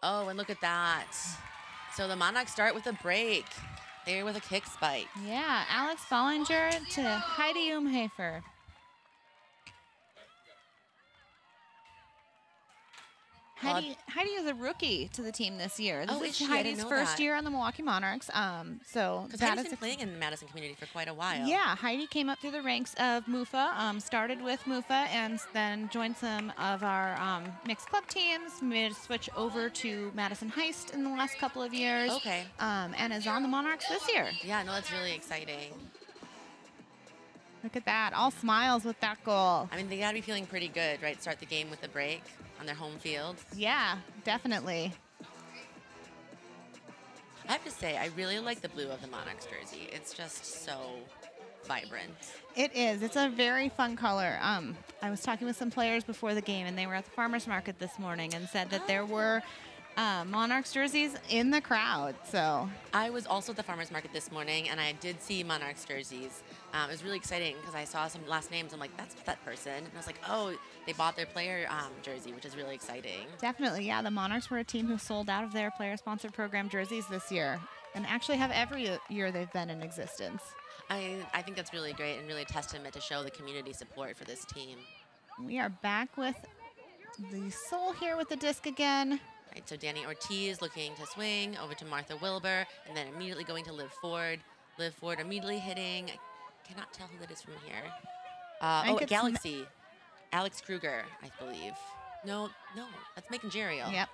Oh, and look at that. So the Monarchs start with a break. They're with a kick spike. Yeah, Alex Bollinger to Heidi Umhafer. Heidi is a rookie to the team this year. This is is she? I didn't Heidi's know first that. year on the Milwaukee Monarchs. So Because that Heidi's is been playing in the Madison community for quite a while. Yeah, Heidi came up through the ranks of MUFA, started with MUFA, and then joined some of our mixed club teams, made a switch over to Madison Heist in the last couple of years. Okay. And is on the Monarchs this year. Yeah, no, that's really exciting. Look at that, all smiles with that goal. I mean, they gotta be feeling pretty good, right? Start the game with a break on their home field. Yeah, definitely. I have to say, I really like the blue of the Monarchs jersey. It's just so vibrant. It is. It's a very fun color. I was talking with some players before the game, and they were at the farmers market this morning and said that there were Monarchs jerseys in the crowd. So I was also at the farmers market this morning, and I did see Monarchs jerseys. It was really exciting because I saw some last names. I'm like, that's that person. And I was like, oh, they bought their player jersey, which is really exciting. Definitely, yeah. The Monarchs were a team who sold out of their player-sponsored program jerseys this year, and actually have every year they've been in existence. I think that's really great and really a testament to show the community support for this team. We are back with the Soul here with the disc again. Right, so Danny Ortiz looking to swing over to Martha Wilbur, and then immediately going to Liv Ford. Liv Ford immediately hitting. I cannot tell who that is from here. Galaxy. Alex Kruger, I believe. No, that's Megan Jeriel. Yep.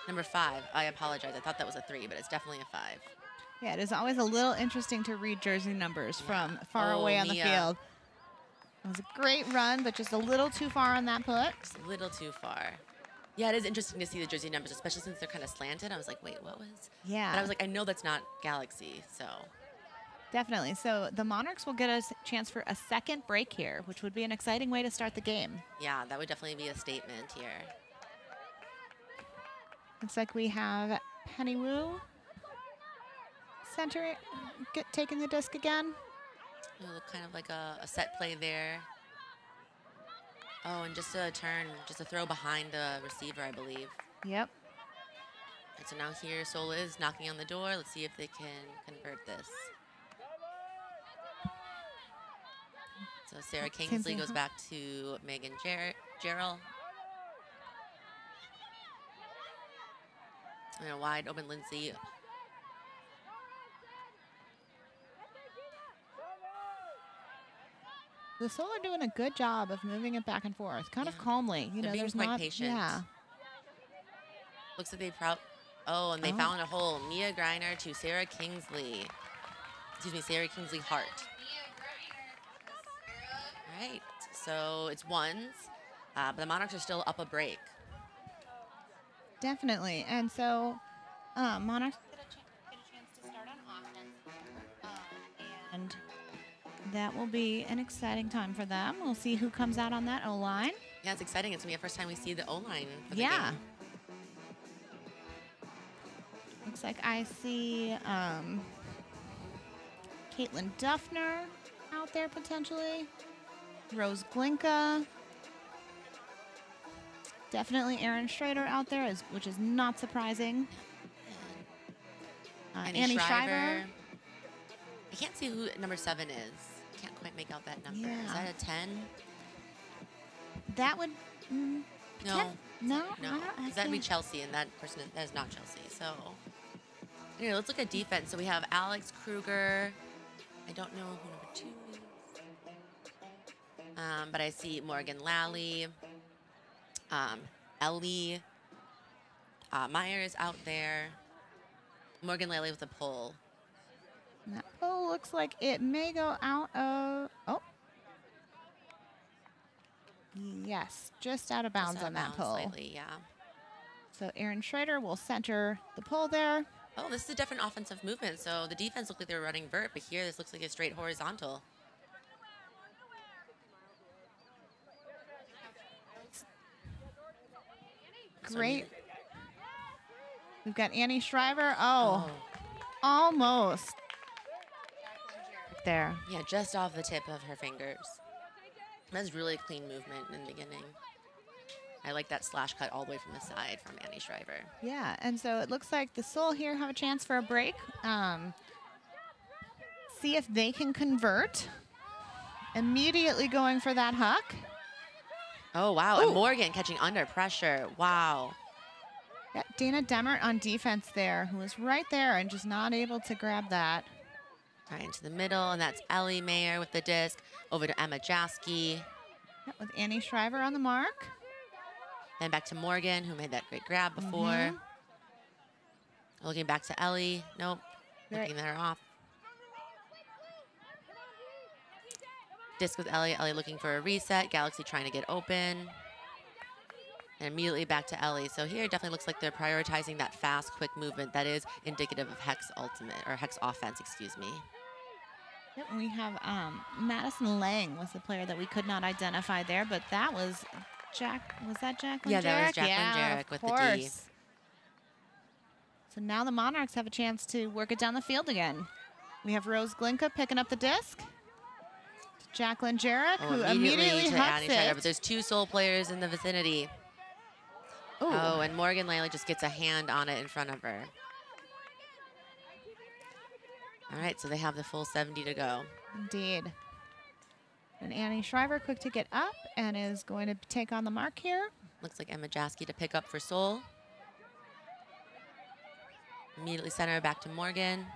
Number 5. I apologize. I thought that was a 3, but it's definitely a 5. Yeah, it is always a little interesting to read jersey numbers from far away on the field. It was a great run, but just a little too far on that put. Just a little too far. Yeah, it is interesting to see the jersey numbers, especially since they're kind of slanted. I was like, wait, what was? Yeah. But I was like, I know that's not Galaxy, so. Definitely. So the Monarchs will get a chance for a second break here, which would be an exciting way to start the game. Yeah, that would definitely be a statement here. Looks like we have Penny Wu center taking the disc again. It looked kind of like a set play there. Oh, and just a turn, just a throw behind the receiver, I believe. Yep. And so now here, Soul is knocking on the door. Let's see if they can convert this. So Sarah Kingsley goes back to Megan Jarrell. And a wide open Lindsay. The Soul are doing a good job of moving it back and forth, kind of calmly. You know, being there's quite not patient. Yeah. Looks like they and they found a hole. Mia Greiner to Sarah Kingsley. Excuse me, Sarah Kingsley Hart. All right, so it's ones, but the Monarchs are still up a break. Definitely, and so Monarchs get a chance to start on offense, and that will be an exciting time for them. We'll see who comes out on that O-line. Yeah, it's exciting. It's going to be the first time we see the O-line for the game. Looks like I see Caitlin Duffner out there potentially. Rose Glinka. Definitely Erin Schrader out there, which is not surprising. Annie Shriver. I can't see who number 7 is. Can't quite make out that number. Yeah. Is that a 10? That would... No. No. That'd be Chelsea, and that person that is not Chelsea. So, anyway, let's look at defense. So we have Alex Kruger. I don't know who number 2 is. But I see Morgan Lally, Ellie, Myers out there. Morgan Lally with a pull. That pull looks like it may go out of... Oh. Yes, just out of bounds on that pull. Slightly, yeah. So Erin Schrader will center the pull there. Oh, this is a different offensive movement. So the defense looked like they were running vert, but here this looks like a straight horizontal. Great. We've got Annie Shriver. Oh, almost. There. Yeah, just off the tip of her fingers. That's really a clean movement in the beginning. I like that slash cut all the way from the side from Annie Shriver. Yeah, and so it looks like the Seoul here have a chance for a break. See if they can convert. Immediately going for that huck. Oh, wow. Ooh. And Morgan catching under pressure. Wow. Yeah, Dana Demmert on defense there, who was right there and just not able to grab that. Right into the middle, and that's Ellie Mayer with the disc. Over to Emma Jaski. Yep, with Annie Shriver on the mark. Then back to Morgan, who made that great grab before. Looking back to Ellie. Nope. Looking her off. Disc with Ellie. Ellie looking for a reset. Galaxy trying to get open. And immediately back to Ellie. So here it definitely looks like they're prioritizing that fast, quick movement that is indicative of Hex ultimate, or Hex offense, excuse me. Yep, and we have Madison Lang was the player that we could not identify there, but that was was that Jacqueline Jarek? Yeah, that was Jacqueline Jarek with the D. So now the Monarchs have a chance to work it down the field again. We have Rose Glinka picking up the disc. Jacqueline Jarek, who immediately hucks it. But there's two Seoul players in the vicinity. Ooh. Oh, and Morgan Laley just gets a hand on it in front of her. All right, so they have the full 70 to go. Indeed. And Annie Shriver quick to get up and is going to take on the mark here. Looks like Emma Jaski to pick up for Seoul. Immediately center back to Morgan.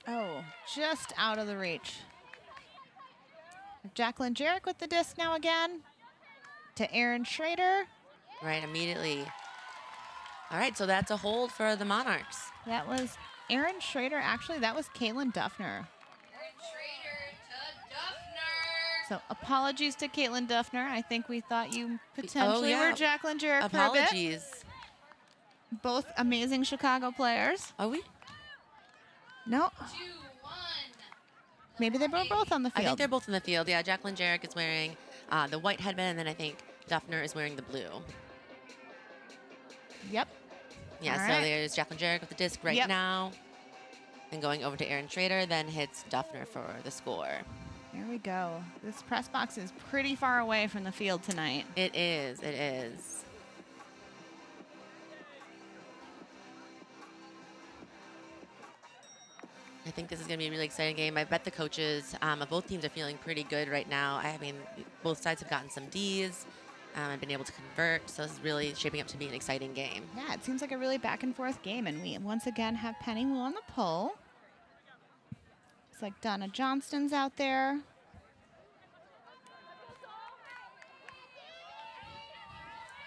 Oh, just out of the reach. Jacqueline Jarek with the disc now again. To Erin Schrader. Right, immediately. All right, so that's a hold for the Monarchs. That was Erin Schrader. Actually, that was Caitlin Duffner. Erin Schrader to Duffner. So apologies to Caitlin Duffner. I think we thought you potentially were Jacqueline Jarek. Apologies. Both amazing Chicago players. Are we? No. 2-1. Maybe they were both on the field. I think they're both in the field. Yeah, Jacqueline Jarek is wearing the white headband, and then I think Duffner is wearing the blue. Yep. Yeah, so there's Jacqueline Jarek with the disc right now. And going over to Erin Schrader, then hits Duffner for the score. There we go. This press box is pretty far away from the field tonight. It is. It is. I think this is going to be a really exciting game. I bet the coaches of both teams are feeling pretty good right now. I mean, both sides have gotten some Ds. I've been able to convert, so this is really shaping up to be an exciting game. Yeah, it seems like a really back-and-forth game, and we once again have Penny Wu on the PUL. It's like Donna Johnston's out there.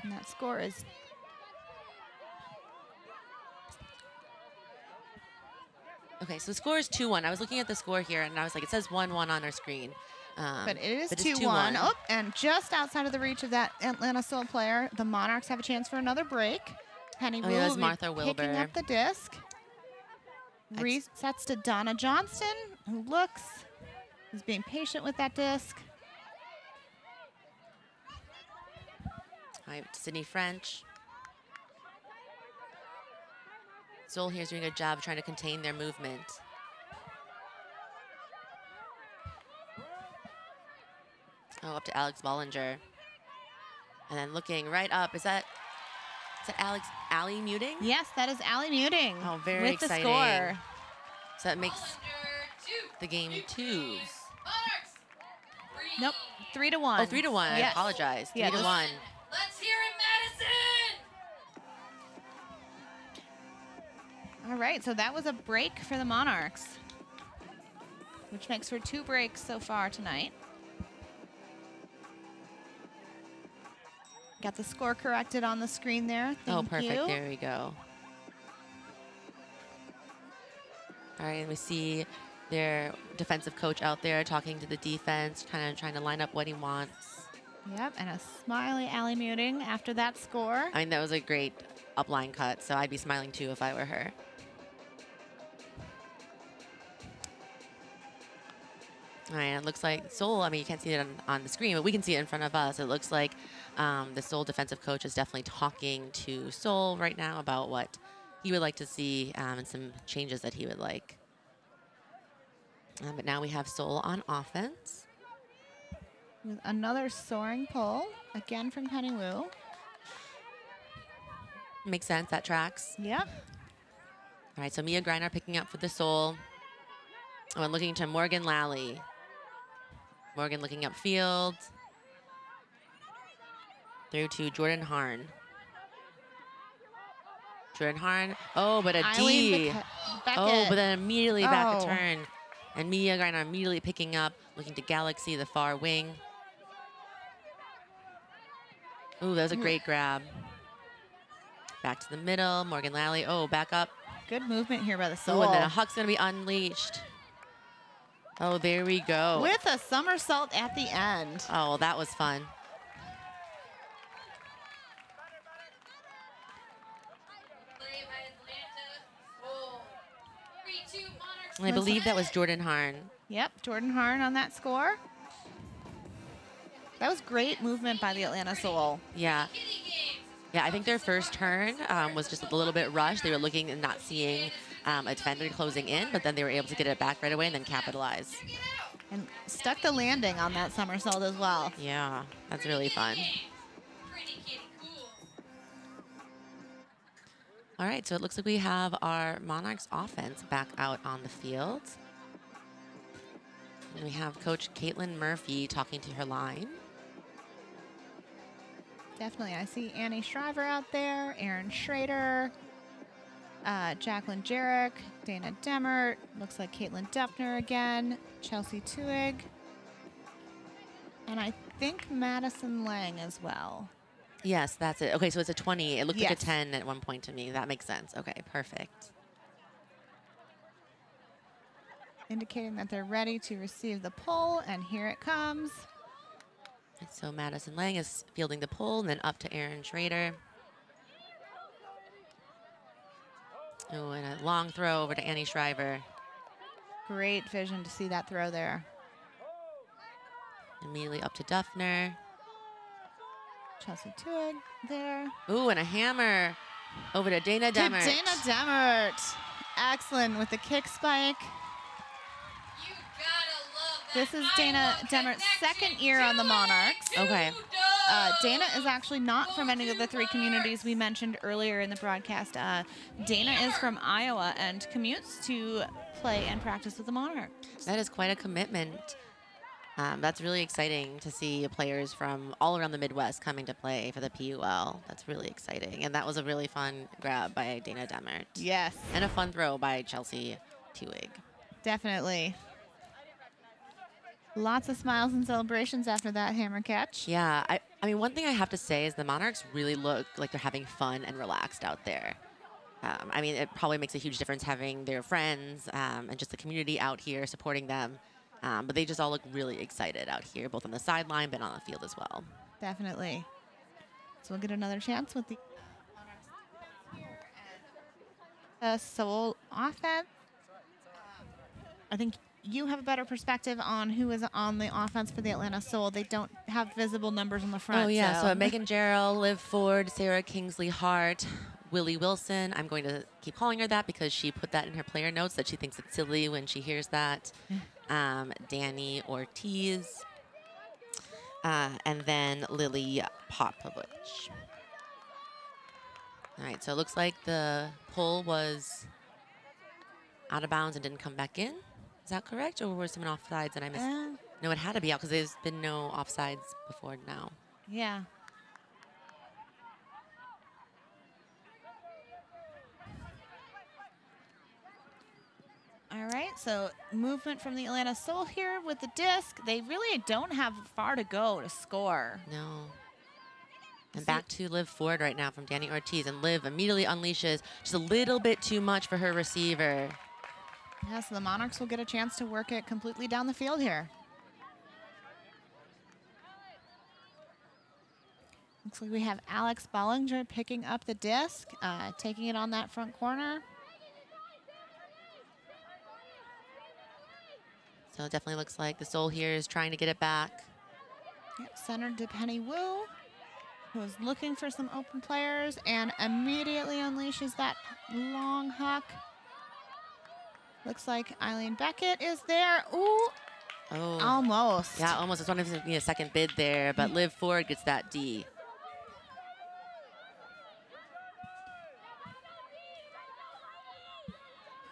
And that score is... Okay, so the score is 2-1. I was looking at the score here, and I was like, it says 1-1 on our screen. But it is 2-1. Oh, and just outside of the reach of that Atlanta Seoul player, the Monarchs have a chance for another break. Penny Wu will be picking up the disc. Resets to Donna Johnston, who is being patient with that disc. All right, Sydney French. Seoul here is doing a good job trying to contain their movement. Oh, up to Alex Bollinger. And then looking right up. Is that Allie muting? Yes, that is Allie muting. Oh, very exciting. With the score. So that makes the game 2. Nope, 3-1. Oh, 3-1. Yes. I apologize. 3-1. Let's hear it, Madison! All right, so that was a break for the Monarchs, which makes for 2 breaks so far tonight. Got the score corrected on the screen there. Thank perfect. you. There we go. All right, and we see their defensive coach out there talking to the defense, kind of trying to line up what he wants. Yep, and a smiley Allie muting after that score. I mean, that was a great upline cut, so I'd be smiling too if I were her. All right, it looks like Seoul, I mean, you can't see it on the screen, but we can see it in front of us. It looks like the Seoul defensive coach is definitely talking to Seoul right now about what he would like to see and some changes that he would like. But now we have Seoul on offense. with another soaring pull, again from Penny Wu. Makes sense, that tracks. Yep. All right, so Mia Greiner picking up for the Soul. Oh, and looking to Morgan Lally. Morgan looking upfield. Through to Jordan Harn. Jordan Harn. Oh, but a D. Oh, but then immediately back a turn. And Mia Greiner immediately picking up, looking to Galaxy, the far wing. Ooh, that was a great grab. Back to the middle. Morgan Lally. Oh, back up. Good movement here by the Soul. Oh, and then a Huck's going to be unleashed. Oh, there we go. With a somersault at the end. Oh, that was fun. And I believe that was Jordan Harn. Yep, Jordan Harn on that score. That was great movement by the Atlanta Soul. Yeah. Yeah, I think their first turn was just a little bit rushed. They were looking and not seeing a defender closing in, but then they were able to get it back right away and then capitalize. And stuck the landing on that somersault as well. Yeah, that's really fun. All right, so it looks like we have our Monarchs offense back out on the field. And we have Coach Caitlin Murphy talking to her line. Definitely. I see Annie Shriver out there, Erin Schrader, Jacqueline Jarek, Dana Demert, looks like Caitlin Duffner again, Chelsea Tuig, and I think Madison Lang as well. Yes, that's it. Okay, so it's a 20. It looked like a 10 at one point to me. That makes sense. Okay, perfect. Indicating that they're ready to receive the pull, and here it comes. And so Madison Lang is fielding the pull, and then up to Erin Schrader. Oh, and a long throw over to Annie Shriver. Great vision to see that throw there. Immediately up to Duffner. Chelsea Tuig there. Ooh, and a hammer over to Dana Demert. To Dana Demert. Excellent with the kick spike. This is Dana Demert's second year on the Monarchs. Okay. Dana is actually not from any of the three communities we mentioned earlier in the broadcast. Dana is from Iowa and commutes to play and practice with the Monarchs. That is quite a commitment. That's really exciting to see players from all around the Midwest coming to play for the PUL. That's really exciting. And that was a really fun grab by Dana Demert. Yes. And a fun throw by Chelsea Tuig. Definitely. Lots of smiles and celebrations after that hammer catch. Yeah, I mean, one thing I have to say is the Monarchs really look like they're having fun and relaxed out there. I mean, it probably makes a huge difference having their friends and just the community out here supporting them. But they just all look really excited out here, both on the sideline but on the field as well. Definitely. So we'll get another chance with the Soul offense. I think you have a better perspective on who is on the offense for the Atlanta Soul. They don't have visible numbers on the front. Oh, yeah. So Megan Jarrell, Liv Ford, Sarah Kingsley Hart, Willie Wilson. I'm going to keep calling her that because she put that in her player notes that she thinks it's silly when she hears that. Danny Ortiz. And then Lily Popovich. All right. So it looks like the pull was out of bounds and didn't come back in. Is that correct, or were someone offsides and I missed? No, it had to be out because there's been no offsides before now. Yeah. All right, so movement from the Atlanta Soul here with the disc. They really don't have far to go to score. No. And back to Liv Ford right now from Danny Ortiz, and Liv immediately unleashes just a little bit too much for her receiver. Yeah, so the Monarchs will get a chance to work it completely down the field here. Looks like we have Alex Bollinger picking up the disc, taking it on that front corner. So it definitely looks like the Soul here is trying to get it back. Yep, centered to Penny Wu, who is looking for some open players and immediately unleashes that long huck. Looks like Eileen Beckett is there. Ooh, Oh. Almost. Yeah, almost. It's one of a second bid there, but Live Forward gets that D.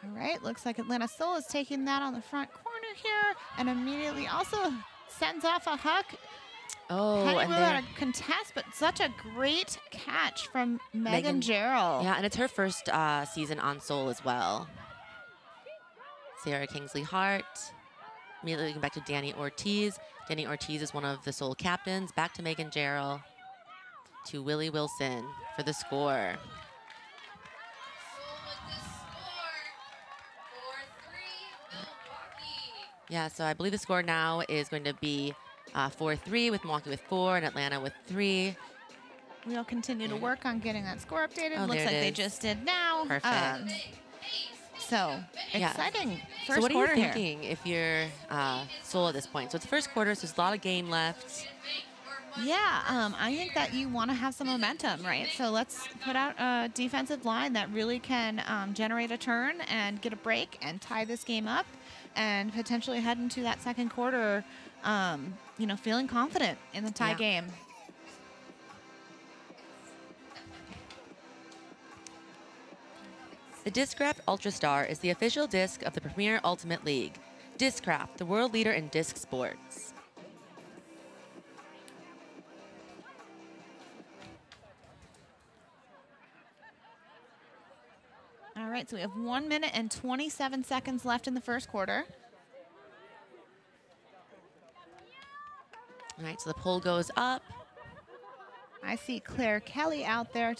All right, looks like Atlanta Soul is taking that on the front corner here and immediately also sends off a huck. Oh, Penny and Wu there, had a contest, but such a great catch from Megan Jarrell. Yeah, and it's her first season on Soul as well. Sarah Kingsley Hart. Immediately looking back to Danny Ortiz. Danny Ortiz is one of the Soul captains. Back to Megan Jarrell. To Willie Wilson for the score. Soul with the score. 4-3 Milwaukee. Yeah, so I believe the score now is going to be 4-3 with Milwaukee with 4 and Atlanta with 3. We'll continue to work on getting that score updated. Oh, Looks like they just did now. Perfect. So exciting first so what are quarter you thinking if you're Soul at this point? So it's the first quarter, so there's a lot of game left. Yeah, I think that you want to have some momentum, right? So let's put out a defensive line that really can generate a turn and get a break and tie this game up and potentially head into that second quarter, feeling confident in the tie game. The Discraft Ultrastar is the official disc of the Premier Ultimate League. Discraft, the world leader in disc sports. All right, so we have 1 minute and 27 seconds left in the first quarter. All right, so the pull goes up. I see Claire Kelly out there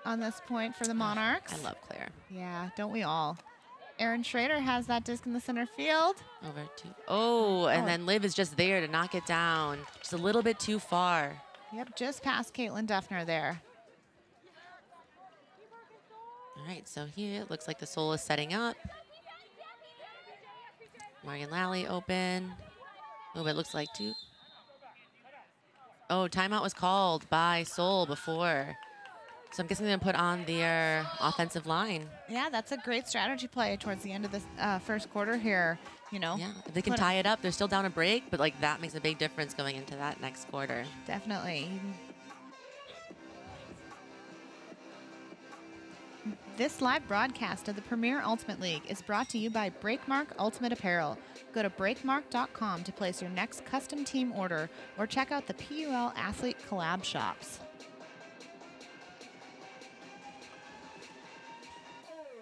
on this point for the Monarchs. I love Claire. Yeah, don't we all? Erin Schrader has that disc in the center field. Over to, and then Liv is just there to knock it down. Just a little bit too far. Yep, just past Caitlin Duffner there. All right, so here it looks like the Soul is setting up. Morgan Lally open. Oh, it looks like two. Oh, timeout was called by Soul before. So I'm guessing they're going to put on their offensive line. Yeah, that's a great strategy play towards the end of the first quarter here. Yeah, if they can tie it up, they're still down a break, but like that makes a big difference going into that next quarter. Definitely. This live broadcast of the Premier Ultimate League is brought to you by Breakmark Ultimate Apparel. Go to breakmark.com to place your next custom team order or check out the PUL Athlete Collab shops.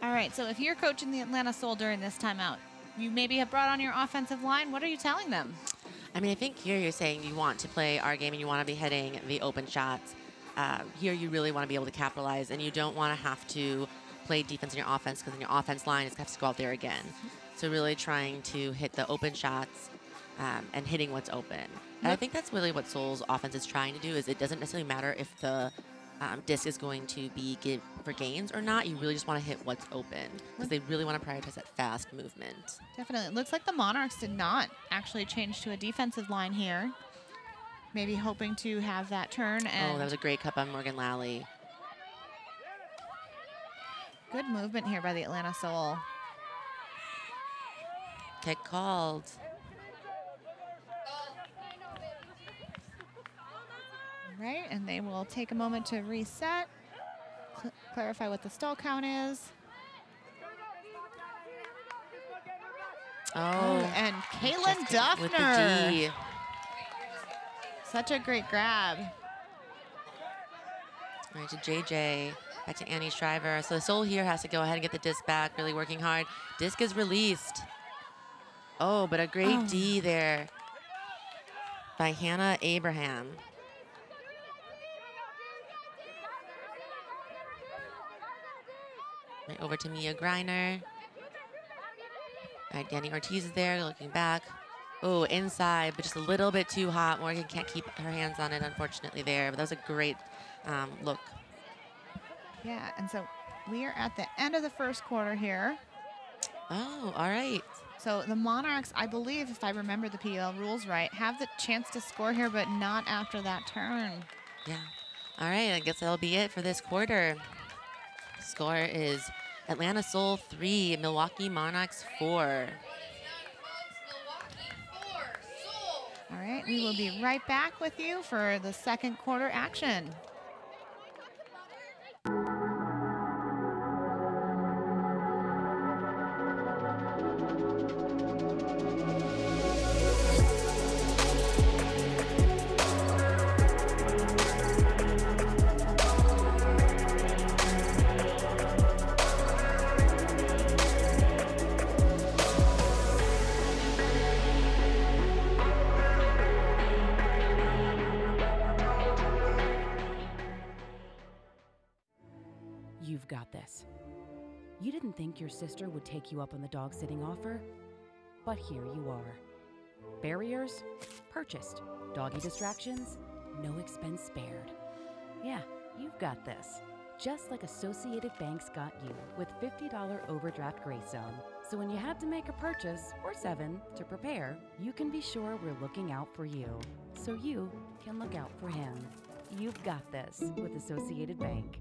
All right, so if you're coaching the Atlanta Soul during this timeout, you maybe have brought on your offensive line. What are you telling them? I mean, I think here you're saying you want to play our game and you want to be hitting the open shots. Here you really want to be able to capitalize, and you don't want to have to play defense in your offense because then your offense line is going to have to go out there again. So really trying to hit the open shots and hitting what's open. And I think that's really what Soul's offense is trying to do. Is it doesn't necessarily matter if the disc is going to be give for gains or not. You really just want to hit what's open because they really want to prioritize that fast movement. Definitely. It looks like the Monarchs did not actually change to a defensive line here. Maybe hoping to have that turn. And that was a great cut by Morgan Lally. Good movement here by the Atlanta Soul. Kick called. Right, and they will take a moment to reset, clarify what the stall count is. And Caitlin Duffner with the D. Such a great grab. All right, to JJ, back to Annie Shriver. So the Soul here has to go ahead and get the disc back, really working hard. Disc is released. Oh, but a great D there by Hannah Abraham. Right over to Mia Greiner. All right, Danny Ortiz is there, looking back. Oh, inside, but just a little bit too hot. Morgan can't keep her hands on it, unfortunately, there. But that was a great look. Yeah, and so we are at the end of the first quarter here. Oh, all right. So the Monarchs, I believe, if I remember the PUL rules right, have the chance to score here, but not after that turn. Yeah. All right, I guess that'll be it for this quarter. Score is Atlanta Soul 3, Milwaukee Monarchs 4. Milwaukee 4. All right, we will be right back with you for the second quarter action. You've got this. You didn't think your sister would take you up on the dog sitting offer? But here you are. Barriers? Purchased. Doggy distractions? No expense spared. Yeah, you've got this. Just like Associated Bank's got you with $50 overdraft grace zone. So when you have to make a purchase, or 7, to prepare, you can be sure we're looking out for you. So you can look out for him. You've got this with Associated Bank.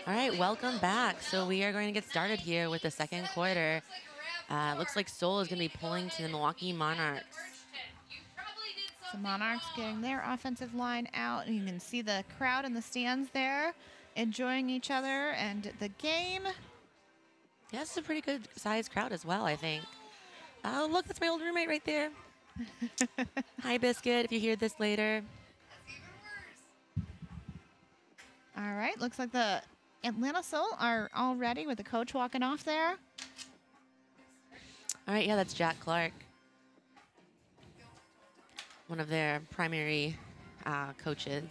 All right, welcome back. So we are going to get started here with the second quarter. Looks like Seoul is going to be pulling to the Milwaukee Monarchs. So Monarchs getting their offensive line out. And you can see the crowd in the stands there enjoying each other and the game. Yeah, it's a pretty good sized crowd as well, I think. Oh, look, that's my old roommate right there. Hi, Biscuit, if you hear this later. All right, looks like the Atlanta Soul are all ready with the coach walking off there. All right, yeah, that's Jack Clark, one of their primary coaches.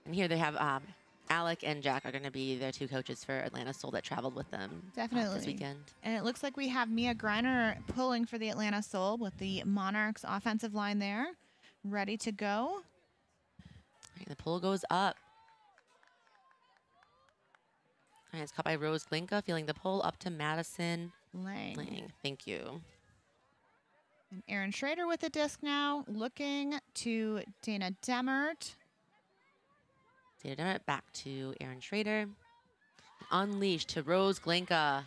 And here they have Alec and Jack are going to be their 2 coaches for Atlanta Soul that traveled with them Definitely this weekend. And it looks like we have Mia Greiner pulling for the Atlanta Soul with the Monarchs offensive line there, ready to go. All right, the pull goes up. All right, it's caught by Rose Glinka, feeling the pull up to Madison Lang. Thank you. And Aaron Schrader with the disc now, looking to Dana Demert. Dana Demert back to Aaron Schrader. Unleashed to Rose Glinka.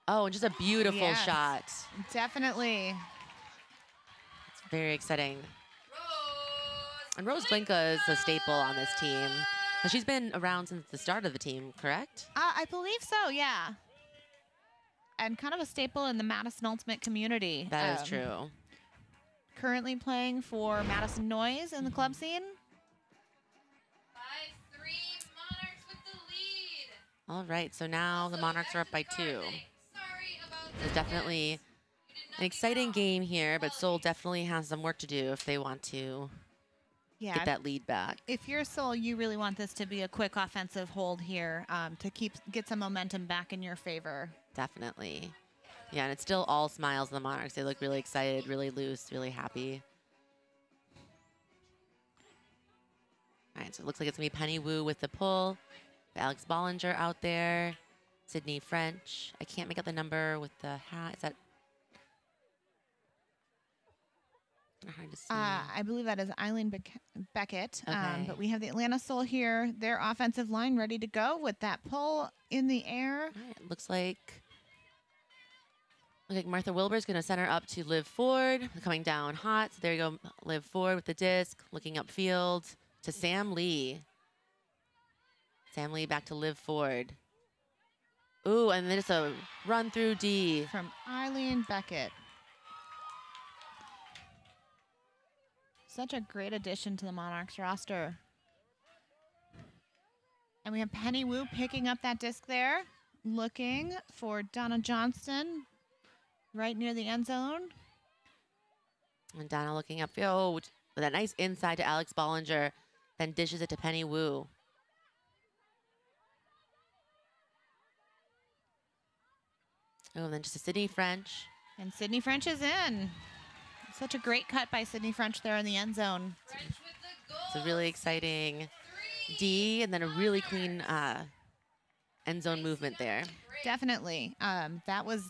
Oh, and just a beautiful shot. Definitely. It's very exciting. And Rose Glinka is a staple on this team. And she's been around since the start of the team, correct? I believe so, yeah. And kind of a staple in the Madison Ultimate community. That is true. Currently playing for Madison Noise in the club scene. 5-3 Monarchs with the lead. All right, so now the Monarchs are up by 2. Sorry about It's definitely an exciting game here, but Seoul definitely has some work to do if they want to get that lead back. If you're Seoul, you really want this to be a quick offensive hold here to get some momentum back in your favor. Definitely. Yeah, and it's still all smiles on the Monarchs. They look really excited, really loose, really happy. All right, so it looks like it's going to be Penny Wu with the pull. Alex Bollinger out there. Sydney French. I can't make out the number with the hat. Is that hard to see? I believe that is Eileen Beckett. Okay. But we have the Atlanta Soul here, their offensive line ready to go with that pull in the air. All right, looks like Martha Wilbur's going to center up to Liv Ford. Coming down hot. So there you go, Liv Ford with the disc. Looking upfield to Sam Lee. Sam Lee back to Liv Ford. Ooh, and then it's a run through D. From Eileen Beckett. Such a great addition to the Monarchs roster. And we have Penny Wu picking up that disc there. Looking for Donna Johnston right near the end zone. And Donna looking upfield. with a nice inside to Alex Bollinger, then dishes it to Penny Wu. Oh, and then just a Sydney French. And Sydney French is in. Such a great cut by Sydney French there in the end zone. It's a really exciting D, and then a really clean end zone movement there. Definitely. That was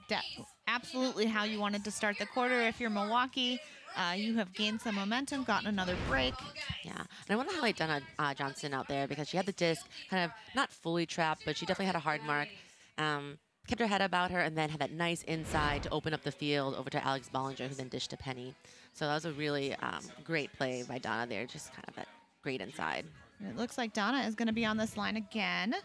absolutely how you wanted to start the quarter. If you're Milwaukee, you have gained some momentum, gotten another break. Yeah, and I want to highlight Donna Johnson out there because she had the disc kind of not fully trapped, but she definitely had a hard mark. Kept her head about her, and then had that nice inside to open up the field over to Alex Bollinger, who then dished to Penny. So that was a really great play by Donna there, just kind of that great inside. And it looks like Donna is going to be on this line again.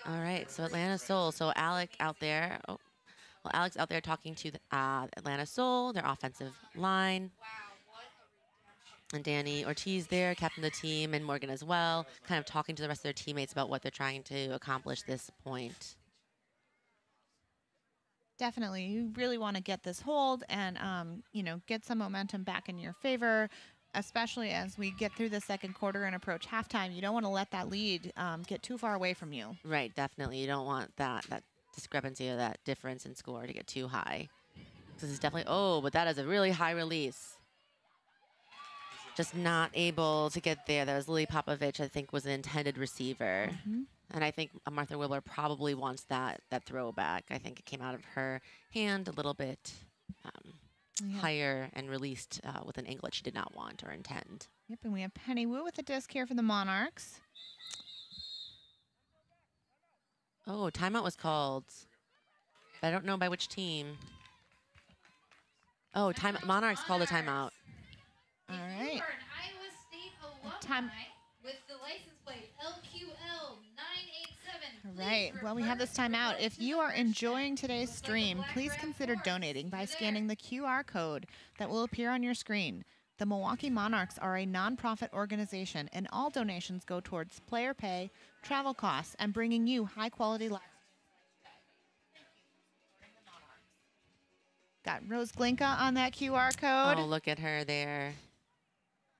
All right, so Atlanta Soul. So Alex out there. Oh, well, Alex out there talking to the Atlanta Soul, their offensive line. And Danny Ortiz there, captain of the team, and Morgan as well, kind of talking to the rest of their teammates about what they're trying to accomplish this point. Definitely. You really want to get this hold and, you know, get some momentum back in your favor, especially as we get through the second quarter and approach halftime. You don't want to let that lead get too far away from you. Right, definitely. You don't want that discrepancy or that difference in score to get too high. This is definitely, oh, but that is a really high release. Just not able to get there. That was Lily Popovich, I think, was an intended receiver. And I think Martha Wilbur probably wants that throwback. I think it came out of her hand a little bit higher and released with an angle that she did not want or intend. Yep, and we have Penny Wu with the disc here for the Monarchs. Oh, timeout was called. But I don't know by which team. Oh, Monarchs called a timeout. All right. Time with the license plate LQL 987. All right. Well, we have this timeout. If you are enjoying today's stream, please consider donating by scanning the QR code that will appear on your screen. The Milwaukee Monarchs are a nonprofit organization, and all donations go towards player pay, travel costs, and bringing you high-quality live. Got Rose Glinka on that QR code. Oh, look at her there.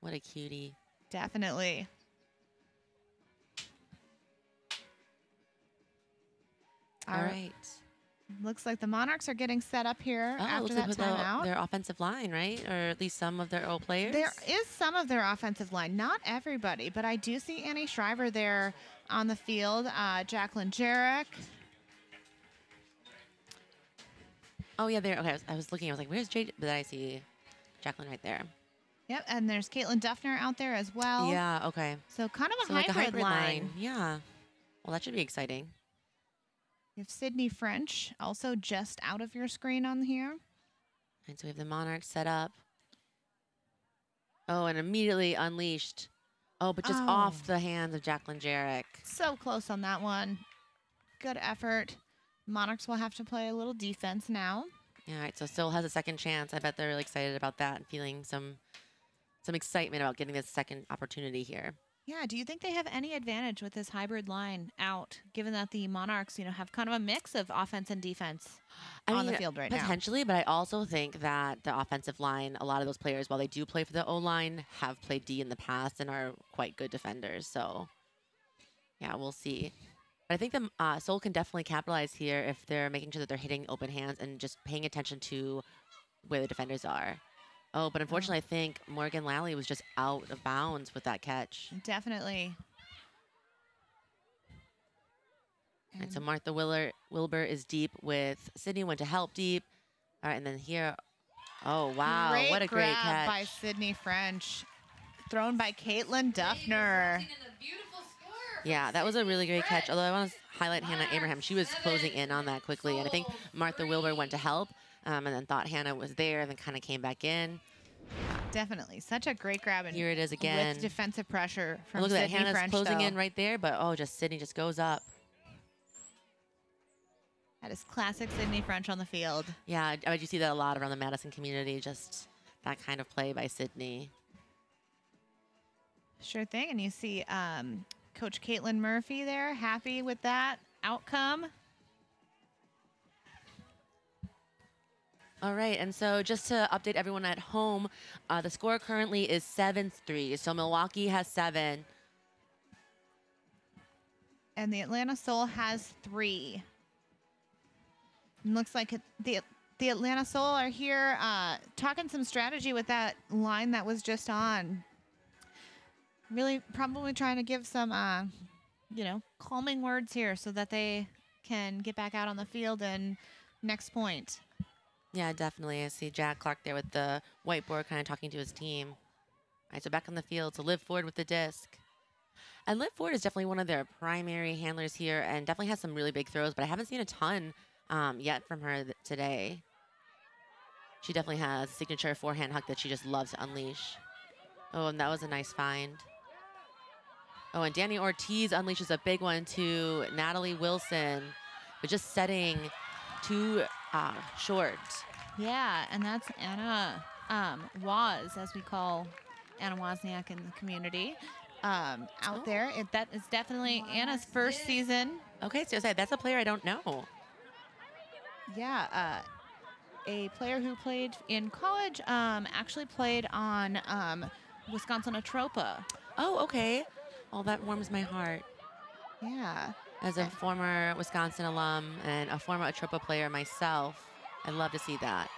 What a cutie. Definitely. All right. Looks like the Monarchs are getting set up here after that timeout. Their offensive line, right? Or at least some of their old players? There is some of their offensive line. Not everybody, but I do see Annie Shriver there on the field. Jacqueline Jarek. Oh, yeah, there. Okay, I was looking. I was like, where's Jade? But I see Jacqueline right there. Yep, and there's Caitlin Duffner out there as well. Yeah, okay. So kind of like hybrid line. Yeah. Well, that should be exciting. You have Sydney French also just out of your screen on here. And so we have the Monarchs set up. Oh, and immediately unleashed. Oh, but just off the hands of Jacqueline Jarek. So close on that one. Good effort. Monarchs will have to play a little defense now. All right, so still has a second chance. I bet they're really excited about that and feeling some excitement about getting this second opportunity here. Yeah, do you think they have any advantage with this hybrid line out, given that the Monarchs, you know, have kind of a mix of offense and defense on the field right now? Potentially, but I also think that the offensive line, a lot of those players, while they do play for the O-line, have played D in the past and are quite good defenders. So, yeah, we'll see. But I think the Soul can definitely capitalize here if they're making sure that they're hitting open hands and just paying attention to where the defenders are. Oh, but unfortunately, I think Morgan Lally was just out of bounds with that catch. Definitely. And so Martha Wilbur is deep with Sydney, went to help deep. All right, and then here, oh, wow, what a great catch. By Sydney French, thrown by Caitlin Duffner. Yeah, that was a really great catch, although I want to highlight Hannah Abraham. She was closing in on that quickly, and I think Martha Wilbur went to help. And then thought Hannah was there, and then kind of came back in. Definitely. Such a great grab. And here it is again. With defensive pressure from Look at that. Hannah's French, closing in right there, but just Sydney just goes up. That is classic Sydney French on the field. Yeah, I bet you see that a lot around the Madison community, just that kind of play by Sydney. Sure thing. And you see Coach Caitlin Murphy there, happy with that outcome. All right, and so just to update everyone at home, the score currently is 7-3. So Milwaukee has 7. And the Atlanta Soul has 3. And looks like the Atlanta Soul are here talking some strategy with that line that was just on. Really probably trying to give some, calming words here so that they can get back out on the field and next point. Yeah, definitely. I see Jack Clark there with the whiteboard kind of talking to his team. All right, so back on the field to Liv Ford with the disc. And Liv Ford is definitely one of their primary handlers here and definitely has some really big throws, but I haven't seen a ton yet from her today. She definitely has a signature forehand hook that she just loves to unleash. Oh, and that was a nice find. Oh, and Danny Ortiz unleashes a big one to Natalie Wilson, but just setting too short. Yeah, and that's Anna Waz, as we call Anna Wozniak in the community, out there. That is definitely Anna's first season. Okay, so that's a player I don't know. Yeah, a player who played in college, actually played on Wisconsin Atropa. Oh, okay. Oh, that warms my heart. Yeah. As a former Wisconsin alum and a former Atropa player myself, I love to see that.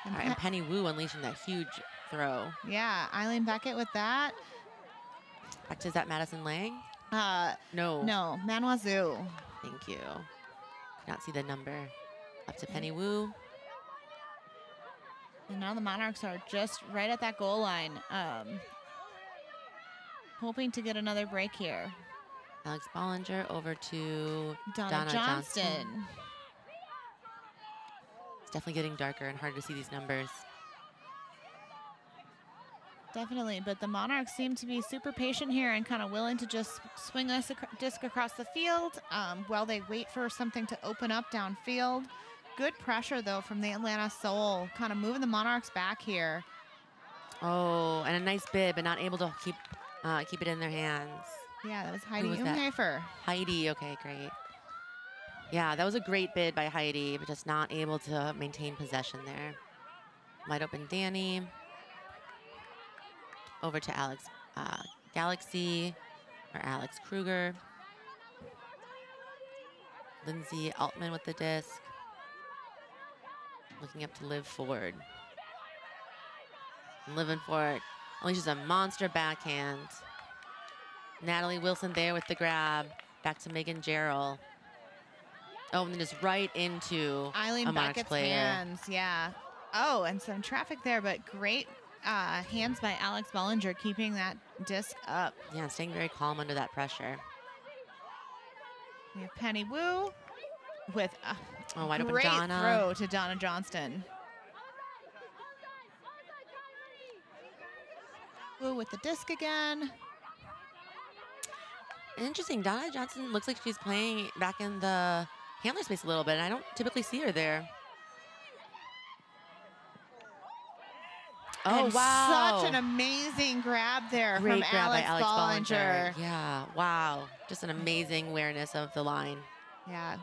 And, and Penny Wu unleashing that huge throw. Yeah, Eileen Beckett with that. Back to, is that Madison Lang? No, Manoizou. Thank you. Could not see the number. Up to Penny Wu. And now the Monarchs are just right at that goal line. Hoping to get another break here. Alex Bollinger over to Donna Johnston. It's definitely getting darker and harder to see these numbers. Definitely, but the Monarchs seem to be super patient here and kind of willing to just swing us a disc across the field while they wait for something to open up downfield. Good pressure, though, from the Atlanta Soul, kind of moving the Monarchs back here. Oh, and a nice bid, but not able to keep it in their hands. Yeah, that was Heidi Umhafer. Heidi, okay, great. Yeah, that was a great bid by Heidi, but just not able to maintain possession there. Wide open Danny. Over to Alex Galaxy, or Alex Kruger. Lindsay Altman with the disc. Looking up to Liv Ford. And Living Ford unleashes a monster backhand. Natalie Wilson there with the grab. Back to Megan Jarrell. Oh, and then just right into Eileen a Monarchs Beckett's player. hands, yeah. Oh, and some traffic there, but great hands by Alex Bollinger keeping that disc up. Yeah, staying very calm under that pressure. We have Penny Wu with a wide open great Donna. throw to Donna Johnston. Wu with the disc again. Interesting. Donna Johnson looks like she's playing back in the handler space a little bit, and I don't typically see her there. Oh, and wow. Such an amazing grab there Great from grab Alex by Alex Bollinger. Yeah, wow. Just an amazing awareness of the line. Yeah.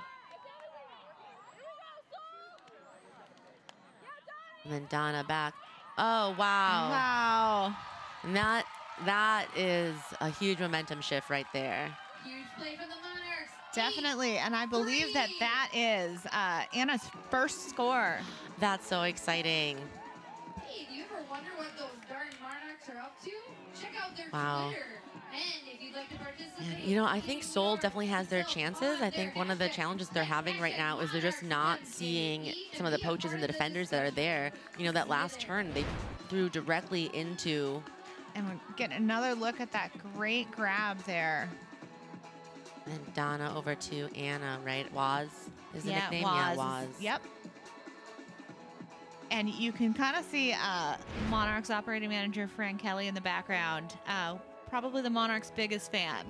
And then Donna back. Oh, wow. Wow. And that is a huge momentum shift right there. Huge play for the Monarchs. Definitely, and I believe that is Anna's first score. That's so exciting. Hey, do you ever wonder what those darn Monarchs are up to? Check out their Wow. Twitter. And if you'd like to participate, You know, I think Seoul definitely has their chances. I think one of the challenges they're having right now is they're just not seeing some of the poaches and the defenders that are there. You know, that last turn, they threw directly into. And we're getting another look at that great grab there. And Donna over to Anna, right? Waz is the nickname? Waz. Yeah, Waz. Yep. And you can kind of see Monarchs operating manager Fran Kelly in the background. Probably the Monarchs' biggest fan.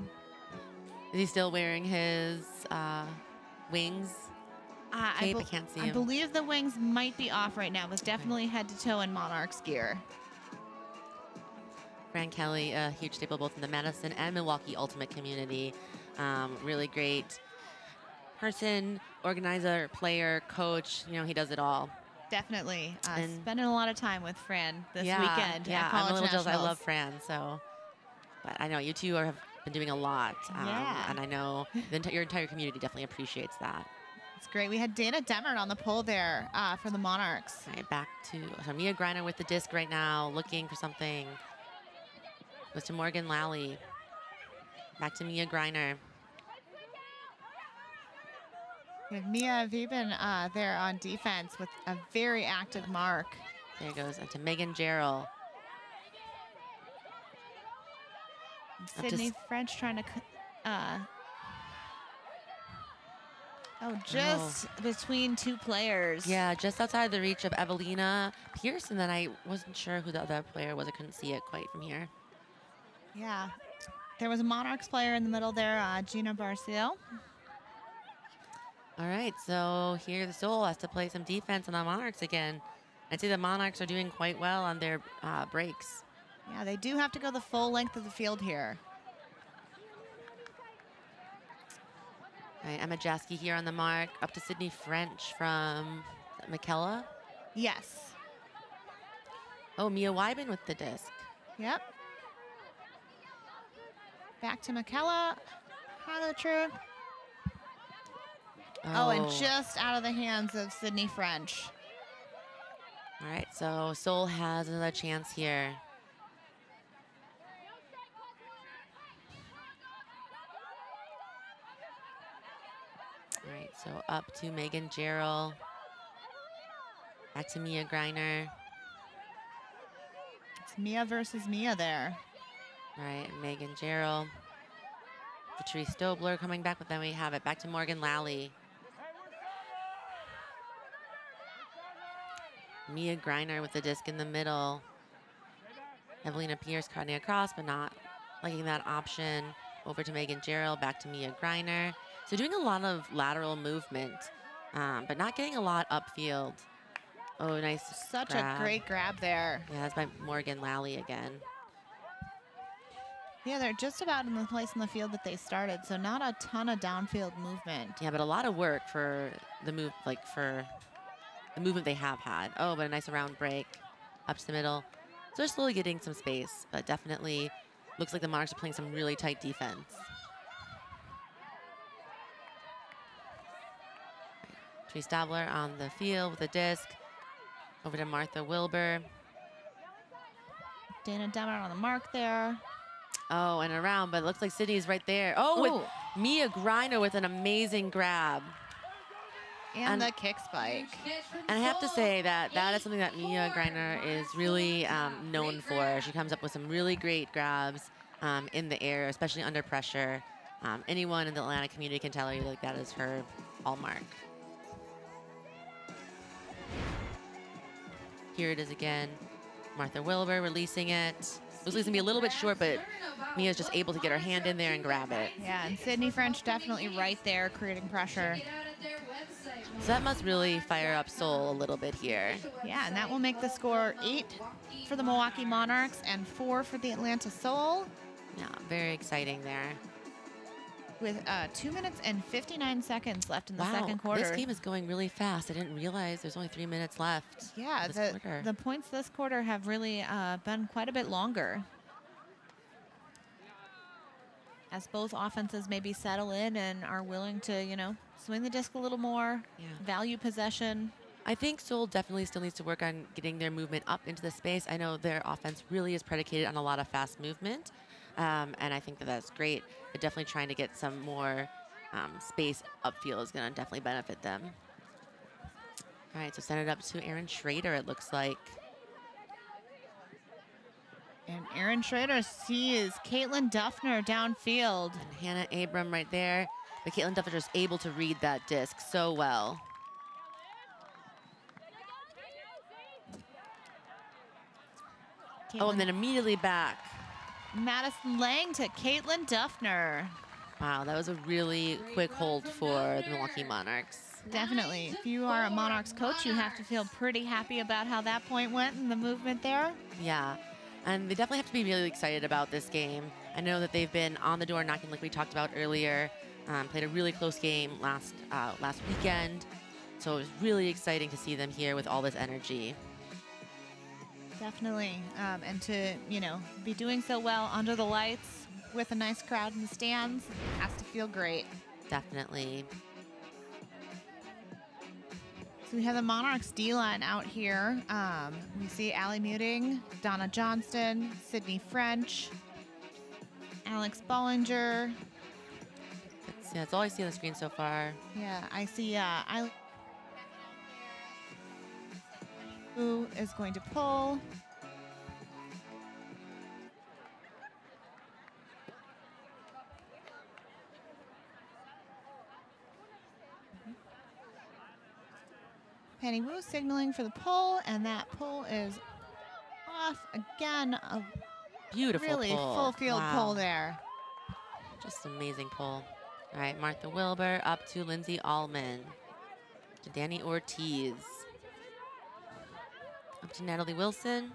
Is he still wearing his wings? Cape? I can't see him. I believe the wings might be off right now, but definitely head to toe in Monarchs gear. Fran Kelly, a huge staple both in the Madison and Milwaukee Ultimate community. Really great person, organizer, player, coach. You know, he does it all. Definitely. Spending a lot of time with Fran this weekend. Yeah, at I'm a little jealous. I Nationals. love Fran, so. But I know you two have been doing a lot. Yeah. And I know your entire community definitely appreciates that. It's great. We had Dana Demert on the pole there for the Monarchs. All right, back to Mia Greiner with the disc right now, looking for something. Goes to Morgan Lally. Back to Mia Greiner. We have Mia Vieben there on defense with a very active mark. There goes to Megan Jarrell. Sydney French trying to... between two players. Yeah, just outside the reach of Evelina Pierce, and then I wasn't sure who the other player was. I couldn't see it quite from here. Yeah. There was a Monarchs player in the middle there, Gina Barcio. All right, so here the Soul has to play some defense on the Monarchs again. I'd say the Monarchs are doing quite well on their breaks. Yeah, they do have to go the full length of the field here. All right, Emma Jaski here on the mark. Up to Sydney French from McKella. Yes. Oh, Mia Wyben with the disc. Yep. Back to McKella. True. Oh, and just out of the hands of Sydney French. All right, so Soul has another chance here. All right, so up to Megan Jarrell. Back to Mia Greiner. It's Mia versus Mia there. All right, Megan Jarrell. Patrice Dobler coming back, but then we have it back to Morgan Lally. Mia Greiner with the disc in the middle. Evelina Pierce cutting across, but not liking that option. Over to Megan Jarrell, back to Mia Greiner. So doing a lot of lateral movement, but not getting a lot upfield. Oh, nice Such grab. a great grab there. Yeah, that's by Morgan Lally again. Yeah, they're just about in the place in the field that they started, so not a ton of downfield movement. Yeah, but a lot of work for the move, for the movement they have had. Oh, but a nice around break up to the middle. So they're slowly getting some space, but definitely looks like the Monarchs are playing some really tight defense. Patrice Dobler on the field with a disc. Over to Martha Wilbur. Dana Demmer on the mark there. Oh, and around, but it looks like Sydney's right there. Oh, with Mia Greiner with an amazing grab. And the kick spike. And I have to say that that is something that Mia Greiner is really known for. She comes up with some really great grabs in the air, especially under pressure. Anyone in the Atlanta community can tell you like that is her hallmark. Here it is again. Martha Wilbur releasing it. Looks like it's gonna be a little bit short, but Mia's just able to get her hand in there and grab it. Yeah, and Sydney French definitely right there creating pressure. So that must really fire up Soul a little bit here. Yeah, and that will make the score 8 for the Milwaukee Monarchs and 4 for the Atlanta Soul. Yeah, very exciting there. With 2 minutes and 59 seconds left in the second quarter. This game is going really fast. I didn't realize there's only 3 minutes left. Yeah, the points this quarter have really been quite a bit longer. As both offenses maybe settle in and are willing to, you know, swing the disc a little more, value possession. I think Soul definitely still needs to work on getting their movement up into the space. I know their offense really is predicated on a lot of fast movement. And I think that that's great. But definitely trying to get some more space upfield is going to definitely benefit them. All right, so send it up to Erin Schrader, it looks like. And Erin Schrader sees Caitlin Duffner downfield. And Hannah Abram right there. But Caitlin Duffner is able to read that disc so well. Oh, and then immediately back. Madison Lang to Caitlin Duffner. Wow, that was a really quick hold for the Milwaukee Monarchs. Definitely. If you are a Monarchs coach, you have to feel pretty happy about how that point went and the movement there. Yeah, and they definitely have to be really excited about this game. I know that they've been on the door knocking like we talked about earlier. Played a really close game last weekend. So it's really exciting to see them here with all this energy. Definitely. And to, be doing so well under the lights with a nice crowd in the stands has to feel great. Definitely. So we have the Monarchs D-line out here. We see Allie Muting, Donna Johnston, Sydney French, Alex Bollinger. That's all I see on the screen so far. Yeah, I see who is going to pull. Penny Wu signaling for the pull, and that pull is off again. A beautiful really pull. Full field pull there. Just amazing pull. All right, Martha Wilbur up to Lindsay Allman. To Danny Ortiz. Up to Natalie Wilson.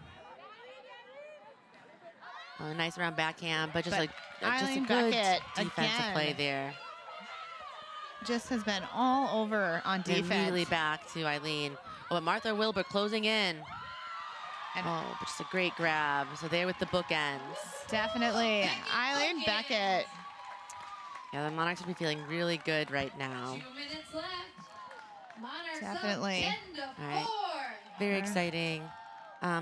Oh, nice round backhand, but just a good defensive play there. Just has been all over on defense. Immediately back to Eileen. Oh, but Martha Wilbur closing in. And but just a great grab. So there with the bookends. Definitely. Eileen Beckett. Yeah, the Monarchs will be feeling really good right now. 2 minutes left. Monarchs definitely. Up 10-4. All right. Very exciting.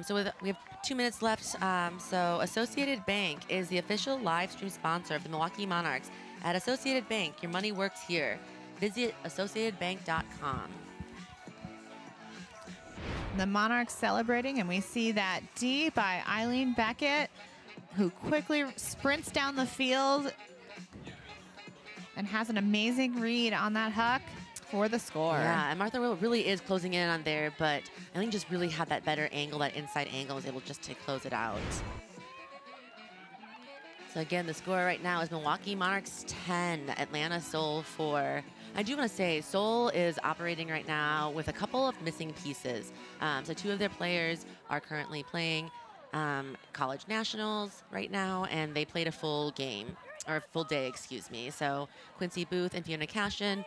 So we have 2 minutes left. So Associated Bank is the official live stream sponsor of the Milwaukee Monarchs. At Associated Bank, your money works here. Visit associatedbank.com. The Monarchs celebrating, and we see that D by Eileen Beckett, who quickly sprints down the field and has an amazing read on that huck for the score. Yeah, and Martha Wilbur really is closing in on there, but Eileen just really had that better angle, that inside angle, was able just to close it out. So again, the score right now is Milwaukee Monarchs 10, Atlanta Soul 4. I do want to say Soul is operating right now with a couple of missing pieces. So 2 of their players are currently playing college nationals right now, and they played a full game, or full day, excuse me. So Quincy Booth and Fiona Cashin,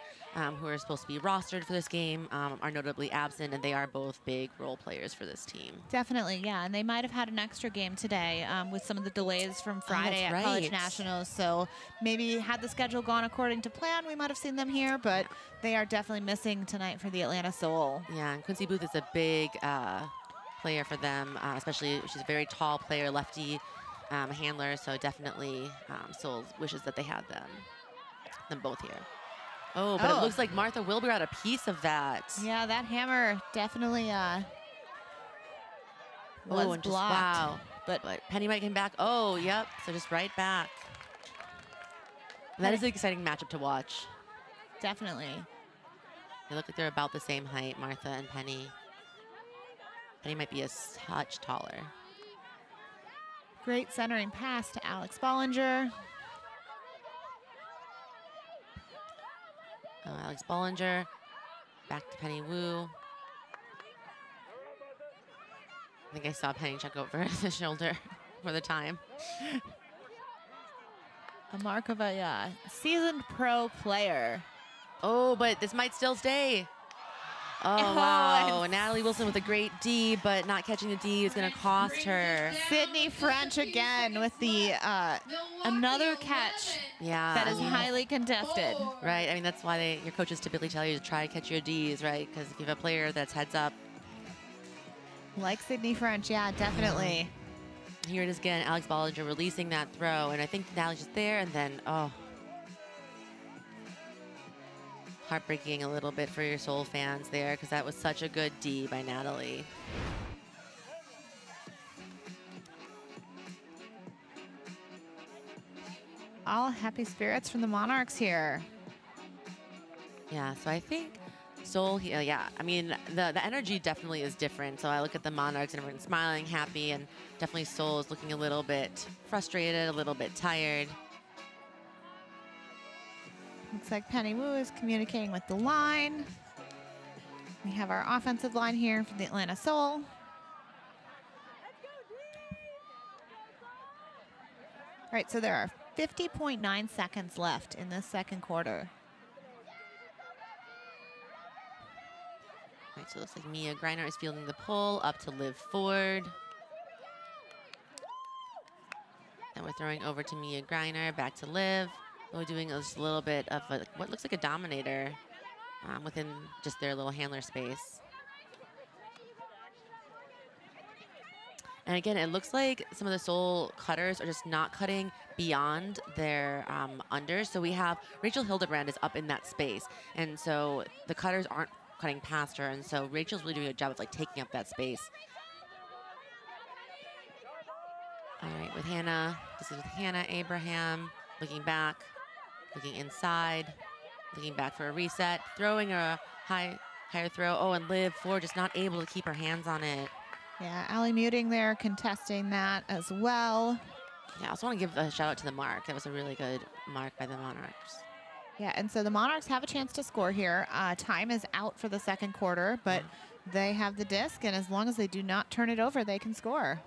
who are supposed to be rostered for this game, are notably absent, and they are both big role players for this team. Definitely, yeah. And they might have had an extra game today with some of the delays from Friday at College Nationals. So maybe had the schedule gone according to plan, we might have seen them here, but they are definitely missing tonight for the Atlanta Soul. Yeah, and Quincy Booth is a big player for them, especially she's a very tall player, lefty handler, so definitely Soul wishes that they had them both here. Oh, but it looks like Martha Wilbur got a piece of that. Yeah, that hammer definitely was blocked. Wow. But Penny might come back. Oh, yep. So just right back. And that is an exciting matchup to watch. Definitely. They look like they're about the same height, Martha and Penny. Penny might be a touch taller. Great centering pass to Alex Bollinger. Alex Bollinger, back to Penny Wu. I think I saw Penny check over the shoulder for the time. A mark of a seasoned pro player. Oh, but this might still stay. Oh, wow. Natalie Wilson with a great D, but not catching the D is going to cost her. Sydney French again with the another catch that is highly contested. Right. I mean, that's why your coaches typically tell you to try to catch your Ds, right? Because if you have a player that's heads up. Like Sydney French, yeah, definitely. Here it is again, Alex Bollinger releasing that throw, and I think Natalie's just there, and then, heartbreaking a little bit for your Soul fans there, because that was such a good D by Natalie. All happy spirits from the Monarchs here. Yeah, so I think Soul, I mean, the energy definitely is different. So I look at the Monarchs and everyone's smiling, happy, and definitely Soul is looking a little bit frustrated, a little bit tired. Looks like Penny Wu is communicating with the line. We have our offensive line here for the Atlanta Soul. All right, so there are 50.9 seconds left in this second quarter. All right, so it looks like Mia Greiner is fielding the pull up to Liv Ford. And we're throwing over to Mia Greiner, back to Liv. We're doing just a little bit of what looks like a dominator within just their little handler space. And again, it looks like some of the sole cutters are just not cutting beyond their unders. So we have Rachel Hildebrand is up in that space. And so the cutters aren't cutting past her. And so Rachel's really doing a good job of like taking up that space. All right, with Hannah, this is with Hannah Abraham, looking back, looking inside, looking back for a reset, throwing a higher throw. Oh, and Liv Ford just not able to keep her hands on it. Yeah, Allie Muting there contesting that as well. Yeah, I also want to give a shout out to the mark. That was a really good mark by the Monarchs. Yeah, and so the Monarchs have a chance to score here. Time is out for the second quarter, but they have the disc, and as long as they do not turn it over, they can score.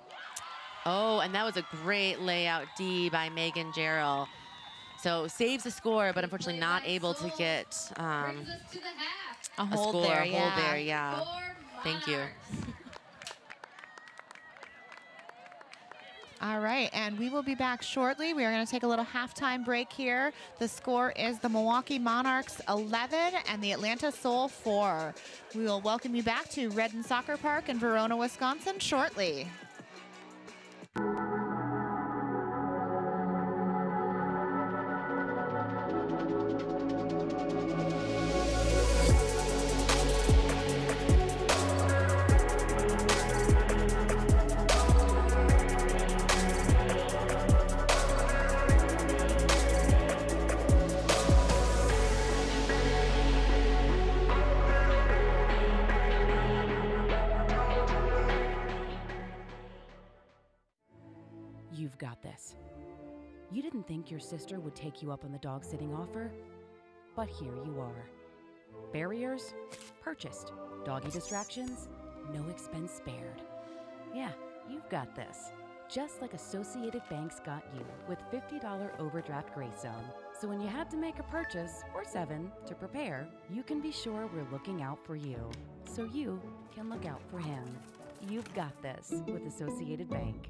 Oh, and that was a great layout D by Megan Jarrell. So saves the score, but unfortunately not able to get A hold score. there, Hold there, yeah. Thank you. All right, and we will be back shortly. We are going to take a little halftime break here. The score is the Milwaukee Monarchs 11 and the Atlanta Soul 4. We will welcome you back to Redden Soccer Park in Verona, Wisconsin shortly. You've got this. You didn't think your sister would take you up on the dog sitting offer? But here you are. Barriers? Purchased. Doggy distractions? No expense spared. Yeah, you've got this. Just like Associated Bank's got you with $50 overdraft grace zone. So when you had to make a purchase, or 7, to prepare, you can be sure we're looking out for you. So you can look out for him. You've got this with Associated Bank.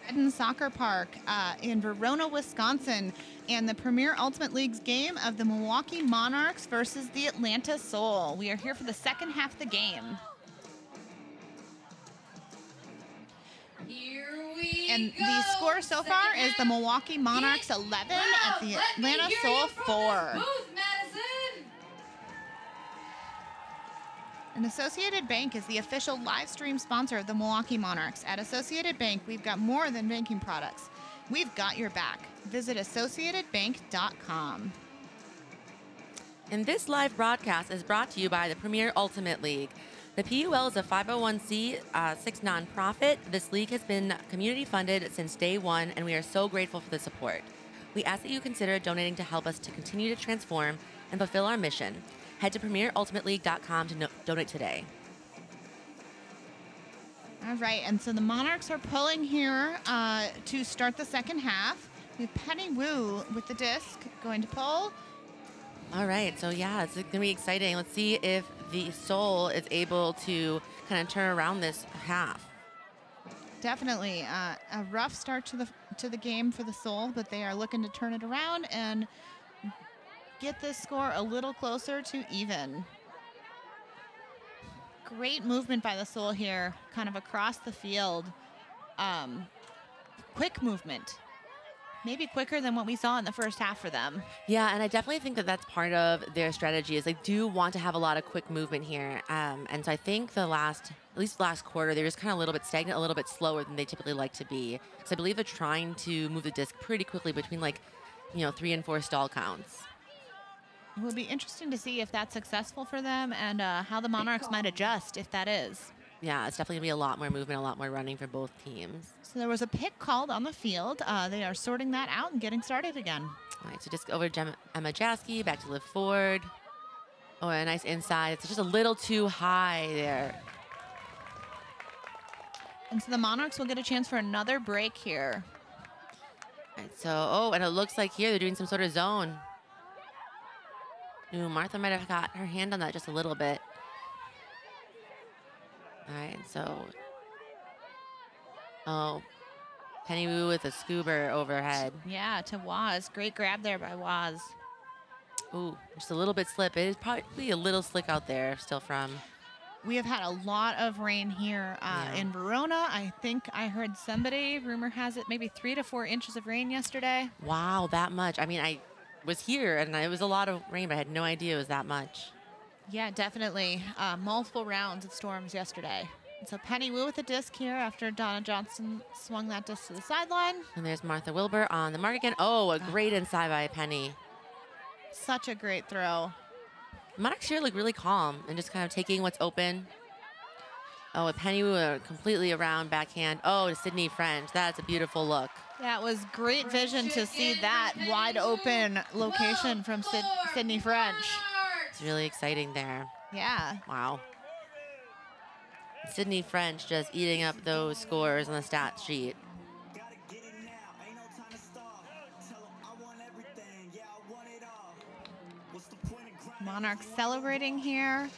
Madison Soccer Park in Verona, Wisconsin, and the Premier Ultimate League's game of the Milwaukee Monarchs versus the Atlanta Soul. We are here for the second half of the game. And the score so far is the Milwaukee Monarchs 11 at the Atlanta Soul 4. And Associated Bank is the official live stream sponsor of the Milwaukee Monarchs. At Associated Bank, we've got more than banking products. We've got your back. Visit associatedbank.com. And this live broadcast is brought to you by the Premier Ultimate League. The PUL is a 501c6 nonprofit. This league has been community funded since day one, and we are so grateful for the support. We ask that you consider donating to help us to continue to transform and fulfill our mission. Head to premierultimateleague.com to donate today. All right, and so the Monarchs are pulling here to start the second half. We have Penny Wu with the disc going to pull. All right, so yeah, it's going to be exciting. Let's see if the Soul is able to kind of turn around this half. Definitely a rough start to the game for the Soul, but they are looking to turn it around and get this score a little closer to even. Great movement by the Soul here, kind of across the field. Quick movement. Maybe quicker than what we saw in the first half for them. Yeah, and I definitely think that that's part of their strategy is they do want to have a lot of quick movement here. And so I think at least the last quarter, they're just kind of a little bit stagnant, a little bit slower than they typically like to be. So I believe they're trying to move the disc pretty quickly between 3 and 4 stall counts. It will be interesting to see if that's successful for them and how the Monarchs might adjust if that is. Yeah, it's definitely going to be a lot more movement, a lot more running for both teams. So there was a pick called on the field. They are sorting that out and getting started again. All right, so just over to Emma Jaski, back to Liv Ford. Oh, a nice inside. It's just a little too high there. And so the Monarchs will get a chance for another break here. All right, so, and it looks like here they're doing some sort of zone. Ooh, Martha might have got her hand on that just a little bit. All right, so, Penny Wu with a scuba overhead. Yeah, to Waz. Great grab there by Waz. Ooh, just a little bit slip. It is probably a little slick out there still from. We have had a lot of rain here in Verona. I think I heard somebody, rumor has it, maybe 3 to 4 inches of rain yesterday. Wow, that much. I mean, I was here and it was a lot of rain, but I had no idea it was that much. Yeah, definitely. Multiple rounds of storms yesterday. And so Penny Wu with the disc here after Donna Johnson swung that disc to the sideline. And there's Martha Wilbur on the mark again. Oh, a great inside by Penny. Such a great throw. Monarchs here look really calm and just kind of taking what's open. Oh, with Penny Wu completely around backhand. Oh, to Sydney French. That's a beautiful look. That was great vision to see that wide open location from Sydney French. It's really exciting there. Yeah. Wow. Sydney French just eating up those scores on the stat sheet. Monarchs celebrating here.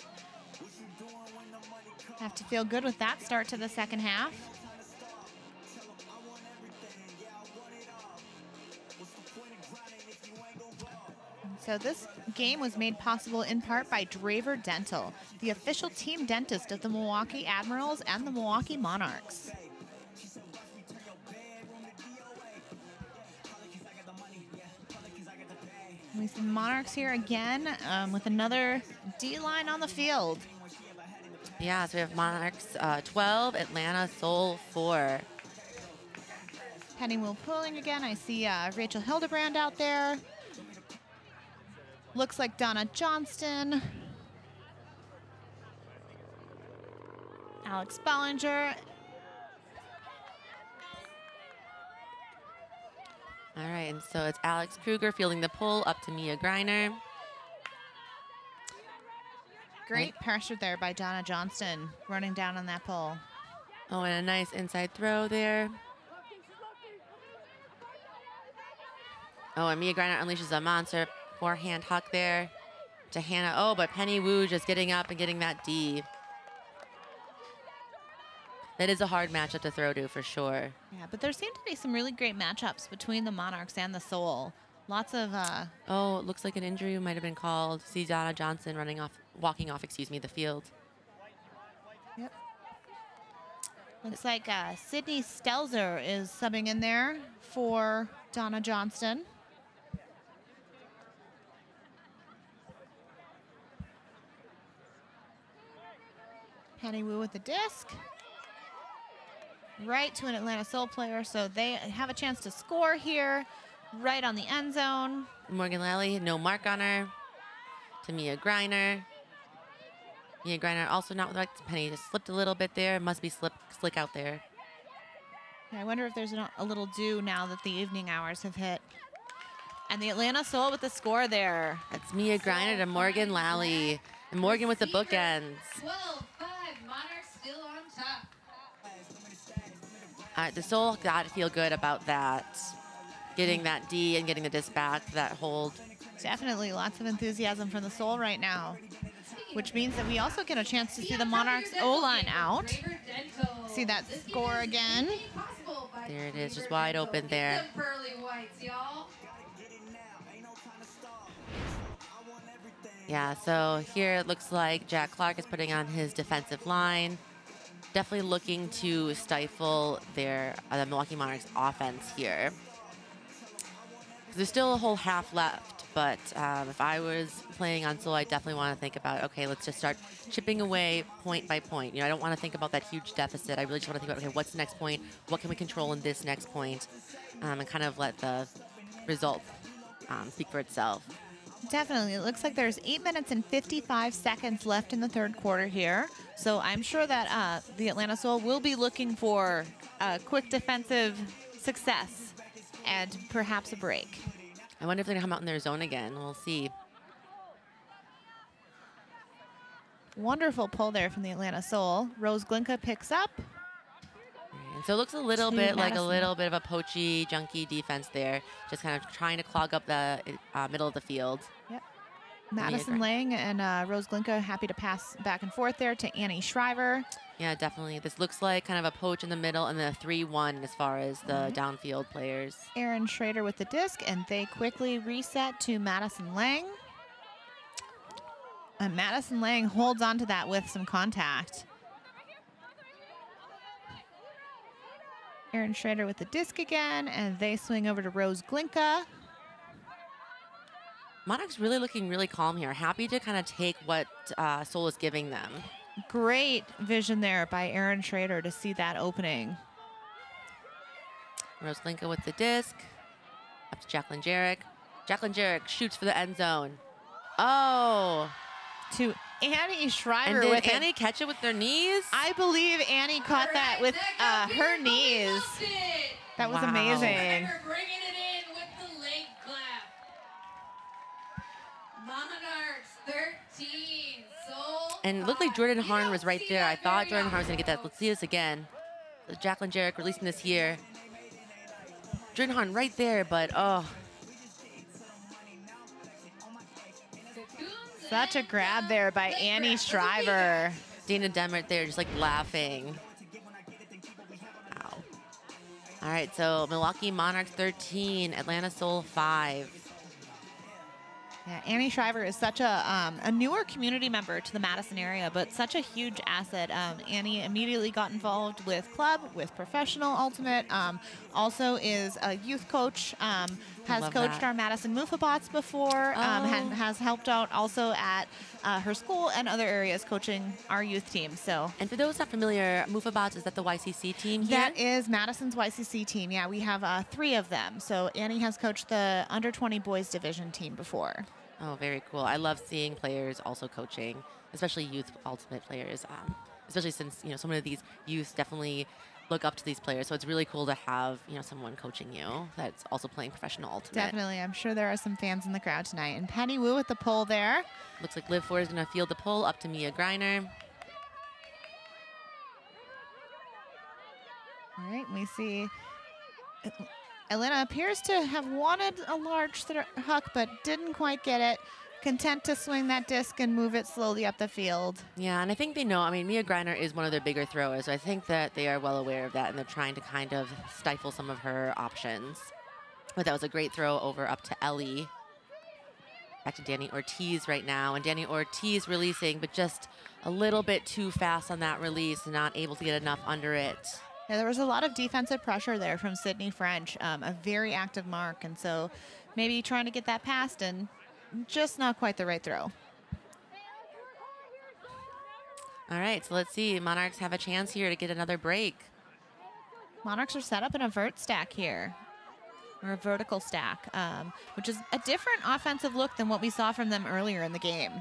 Have to feel good with that start to the second half. So this game was made possible in part by Draver Dental, the official team dentist of the Milwaukee Admirals and the Milwaukee Monarchs. We see the Monarchs here again with another D-line on the field. Yeah, so we have Monarchs 12, Atlanta Soul 4. Penny Wu pulling again. I see Rachel Hildebrand out there. Looks like Donna Johnston. Alex Bollinger. All right, and so it's Alex Kruger fielding the pull up to Mia Greiner. Great pressure there by Donna Johnston running down on that pull. Oh, and a nice inside throw there. Oh, and Mia Greiner unleashes a monster forehand huck there to Hannah. Oh, but Penny Wu just getting up and getting that D. That is a hard matchup to throw to for sure. Yeah, but there seem to be some really great matchups between the Monarchs and the Soul. Lots of... Oh, it looks like an injury might have been called. See Donna Johnson walking off, the field. Yep. Looks like Sydney Stelzer is subbing in there for Donna Johnston. Penny Wu with the disc. Right to an Atlanta Soul player, so they have a chance to score here, right on the end zone. Morgan Lally, no mark on her. To Mia Griner. Mia Griner also not with the right. Penny just slipped a little bit there. Must be slick out there. Yeah, I wonder if there's a little dew now that the evening hours have hit. And the Atlanta Soul with the score there. That's Mia Griner to Morgan Lally. And Morgan with the bookends. 12-5, Monarchs still on top. The Soul got to feel good about that. Getting that D and getting the disc back, that hold. Definitely lots of enthusiasm from the Soul right now, which means that we also get a chance to see the Monarchs O-line out. See that score again. There it is, just wide open there. Yeah, so here it looks like Jack Clark is putting on his defensive line. Definitely looking to stifle the Milwaukee Monarchs offense here. There's still a whole half left, but if I was playing on Soul, I definitely want to think about, okay, let's just start chipping away point by point. You know, I don't want to think about that huge deficit. I really just want to think about, okay, what's the next point? What can we control in this next point? And kind of let the result speak for itself. Definitely. It looks like there's 8 minutes and 55 seconds left in the third quarter here. So I'm sure that the Atlanta Soul will be looking for a quick defensive success and perhaps a break. I wonder if they're going to come out in their zone again. We'll see. Wonderful pull there from the Atlanta Soul. Rose Glinka picks up. And so it looks a little bit like a little bit of a poachy, junky defense there. Just kind of trying to clog up the middle of the field. Yep. Madison Lang and Rose Glinka happy to pass back and forth there to Annie Shriver. Yeah, definitely. This looks like kind of a poach in the middle and then a 3-1 as far as the downfield players. Aaron Schrader with the disc, and they quickly reset to Madison Lang. And Madison Lang holds on to that with some contact. Aaron Schrader with the disc again, and they swing over to Rose Glinka. Monarchs really looking really calm here. Happy to kind of take what Soul is giving them. Great vision there by Aaron Schrader to see that opening. Rose Glinka with the disc. Up to Jacqueline Jarek. Jacqueline Jarek shoots for the end zone. Oh. To Annie Shriver. And did Annie catch it with their knees? I believe Annie caught that with her knees. That was amazing. Bringing it in with the leg clap. Monarchs 13, Soul. And it looked like Jordan Harn was right there. I thought Jordan Harn was going to get that. Let's see this again. Jacqueline Jarek releasing this here. Jordan Harn right there, but oh. Such a grab there by Annie Shriver. Dana Demert there just like laughing. Wow. All right, so Milwaukee Monarchs 13, Atlanta Soul 5. Yeah, Annie Shriver is such a newer community member to the Madison area, but such a huge asset. Annie immediately got involved with club, with professional ultimate, also is a youth coach, has coached our Madison Mufabots before, and has helped out also at her school and other areas coaching our youth team. So, and for those not familiar, Mufabots, is that the YCC team here? That is Madison's YCC team. Yeah, we have 3 of them. So Annie has coached the under 20 boys division team before. Oh, very cool. I love seeing players also coaching, especially youth ultimate players, especially since, you know, some of these youths definitely look up to these players. So it's really cool to have, you know, someone coaching you that's also playing professional ultimate. Definitely. I'm sure there are some fans in the crowd tonight. And Penny Wu with the pull there. Looks like Liv Ford is going to field the pull up to Mia Griner. All right, we see Atlanta appears to have wanted a large huck, but didn't quite get it. content to swing that disc and move it slowly up the field. Yeah, and I think they know. I mean, Mia Greiner is one of their bigger throwers, so I think that they are well aware of that, and they're trying to kind of stifle some of her options. But that was a great throw over up to Ellie. Back to Danny Ortiz right now, and Danny Ortiz releasing, but just a little bit too fast on that release, not able to get enough under it. Yeah, there was a lot of defensive pressure there from Sydney French, a very active mark, and so maybe trying to get that past and just not quite the right throw. All right, so let's see. Monarchs have a chance here to get another break. Monarchs are set up in a vert stack here, or a vertical stack, which is a different offensive look than what we saw from them earlier in the game.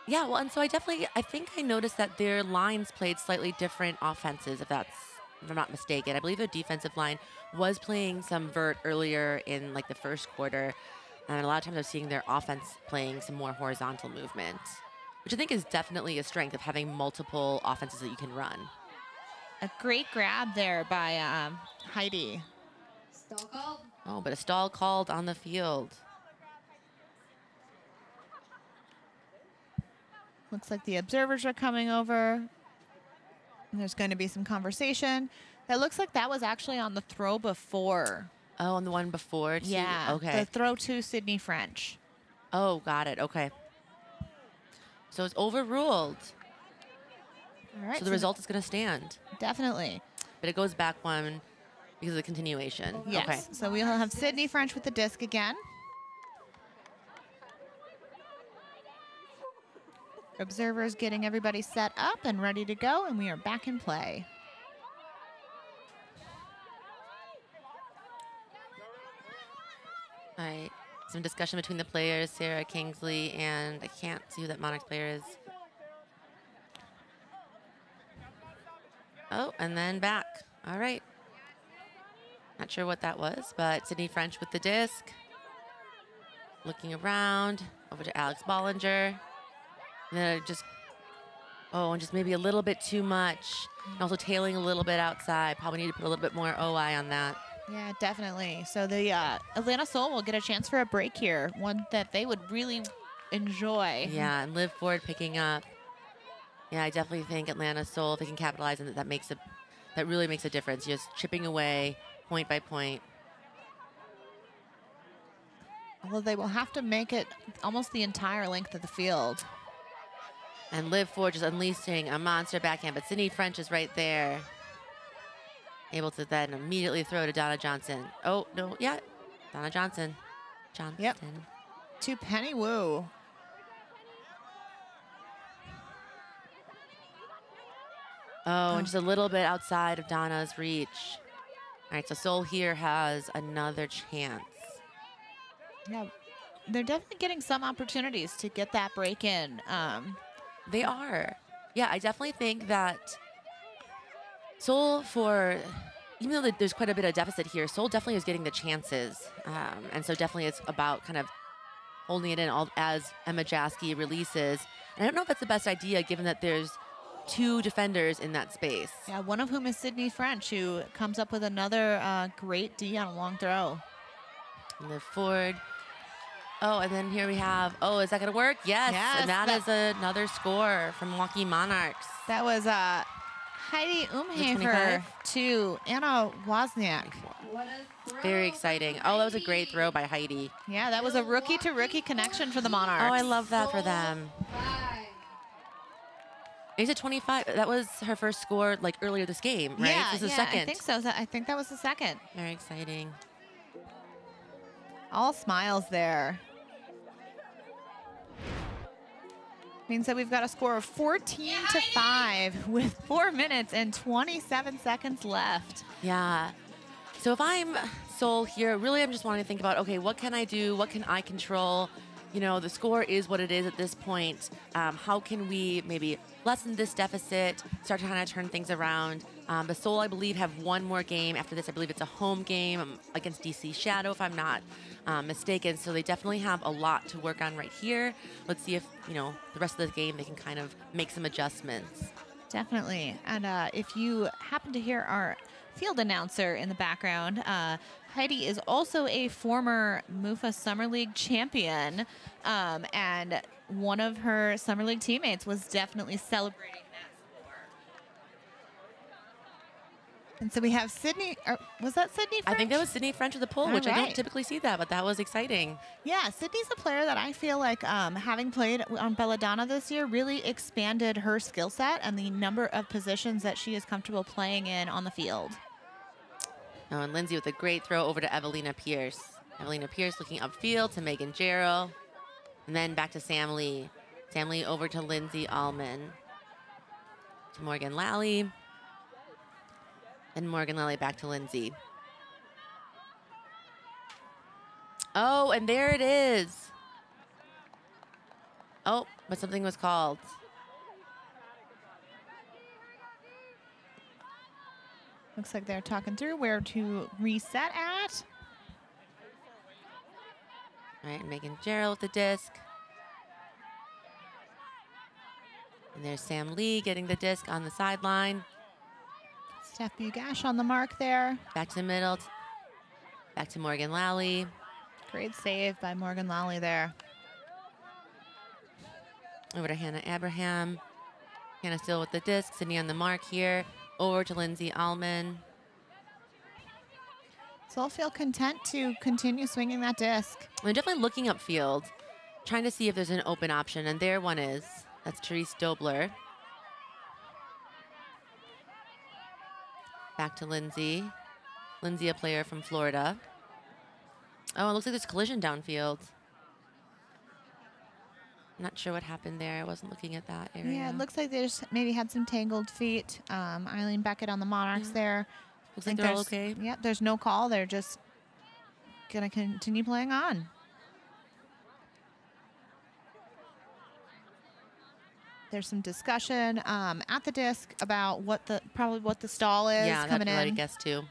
Yeah, well, and so I think I noticed that their lines played slightly different offenses, if I'm not mistaken. I believe their defensive line was playing some vert earlier in like the first quarter. And a lot of times I'm seeing their offense playing some more horizontal movement, which I think is definitely a strength of having multiple offenses that you can run. A great grab there by Heidi. Stall called. Oh, but a stall called on the field. Looks like the observers are coming over. And there's going to be some conversation. It looks like that was actually on the throw before. Oh, on the one before? Too? Yeah. Okay. The throw to Sydney French. Oh, got it. Okay. So it's overruled. All right. So the result is going to stand. Definitely. But it goes back one because of the continuation. Yes. Okay. So we'll have Sydney French with the disc again. Observers getting everybody set up and ready to go, and we are back in play. All right. Some discussion between the players, Sarah Kingsley, and I can't see who that Monarchs player is. Oh, and then back. All right. Not sure what that was, but Sydney French with the disc. Looking around, over to Alex Bollinger. And then and just maybe a little bit too much. And also tailing a little bit outside. Probably need to put a little bit more OI on that. Yeah, definitely. So the Atlanta Soul will get a chance for a break here, one that they would really enjoy. Yeah, and Liv Ford picking up. Yeah, I definitely think Atlanta Soul, if they can capitalize on it, that really makes a difference. Just chipping away point by point. Although they will have to make it almost the entire length of the field. And Liv Ford just unleashing a monster backhand, but Sydney French is right there. Able to then immediately throw to Donna Johnson. Oh, no, yeah. Donna Johnson. Yep. To Penny Wu. Oh, and just a little bit outside of Donna's reach. All right, so Seoul here has another chance. Yeah, they're definitely getting some opportunities to get that break in. They are. Yeah, I definitely think that Seoul, even though there's quite a bit of deficit here, Seoul definitely is getting the chances. And so definitely it's about kind of holding it in as Emma Jaski releases. And I don't know if that's the best idea given that there's two defenders in that space. Yeah, one of whom is Sydney French, who comes up with another great D on a long throw. Liv Ford. Oh, and then here we have, is that going to work? Yes. And that is another score from Milwaukee Monarchs. That was Heidi Umhafer to Anna Wozniak. Very exciting. Oh, that was a great throw by Heidi. Yeah, that was a rookie-to-rookie connection for the Monarchs. Oh, I love that for them. Is it 25? That was her first score like earlier this game, right? Yeah, this is the second. I think so. I think that was the second. Very exciting. All smiles there. Means that we've got a score of 14-5 with 4 minutes and 27 seconds left. Yeah. So if I'm Seoul here, really I'm just wanting to think about, okay, what can I do? What can I control? You know, the score is what it is at this point. How can we maybe lessen this deficit, start to kind of turn things around? The Seoul, I believe, have one more game. After this, I believe it's a home game against DC Shadow, if I'm not mistaken. So they definitely have a lot to work on right here. Let's see if, the rest of the game they can kind of make some adjustments. Definitely. And if you happen to hear our field announcer in the background, Heidi is also a former MUFA Summer League champion. And one of her Summer League teammates was definitely celebrating that score. And so we have Sydney. Was that Sydney French? I think that was Sydney French with the pull, which I don't typically see that, but that was exciting. Yeah, Sydney's a player that I feel like, having played on Belladonna this year, really expanded her skill set and the number of positions that she is comfortable playing in on the field. Oh, and Lindsay with a great throw over to Evelina Pierce. Evelina Pierce looking upfield to Megan Jarrell. And then back to Sam Lee. Sam Lee over to Lindsay Allman. To Morgan Lally. And Morgan Lally back to Lindsay. Oh, and there it is. Oh, but something was called. Looks like they're talking through where to reset at. All right, Megan Jarrell with the disc. And there's Sam Lee getting the disc on the sideline. Steph Bugash on the mark there. Back to the middle. Back to Morgan Lally. Great save by Morgan Lally there. Over to Hannah Abraham. Hannah still with the disc. Sydney on the mark here. Over to Lindsay Allman. So I'll feel content to continue swinging that disc. I'm definitely looking upfield, trying to see if there's an open option, and there one is. That's Therese Dobler. Back to Lindsay. Lindsay, a player from Florida. Oh, it looks like there's collision downfield. Not sure what happened there. I wasn't looking at that area. Yeah, it looks like they just maybe had some tangled feet. Eileen Beckett on the Monarchs there. Looks like they're all okay. Yeah, there's no call. They're just going to continue playing on. There's some discussion at the disc about probably what the stall is coming in. Yeah, that's what I guess too.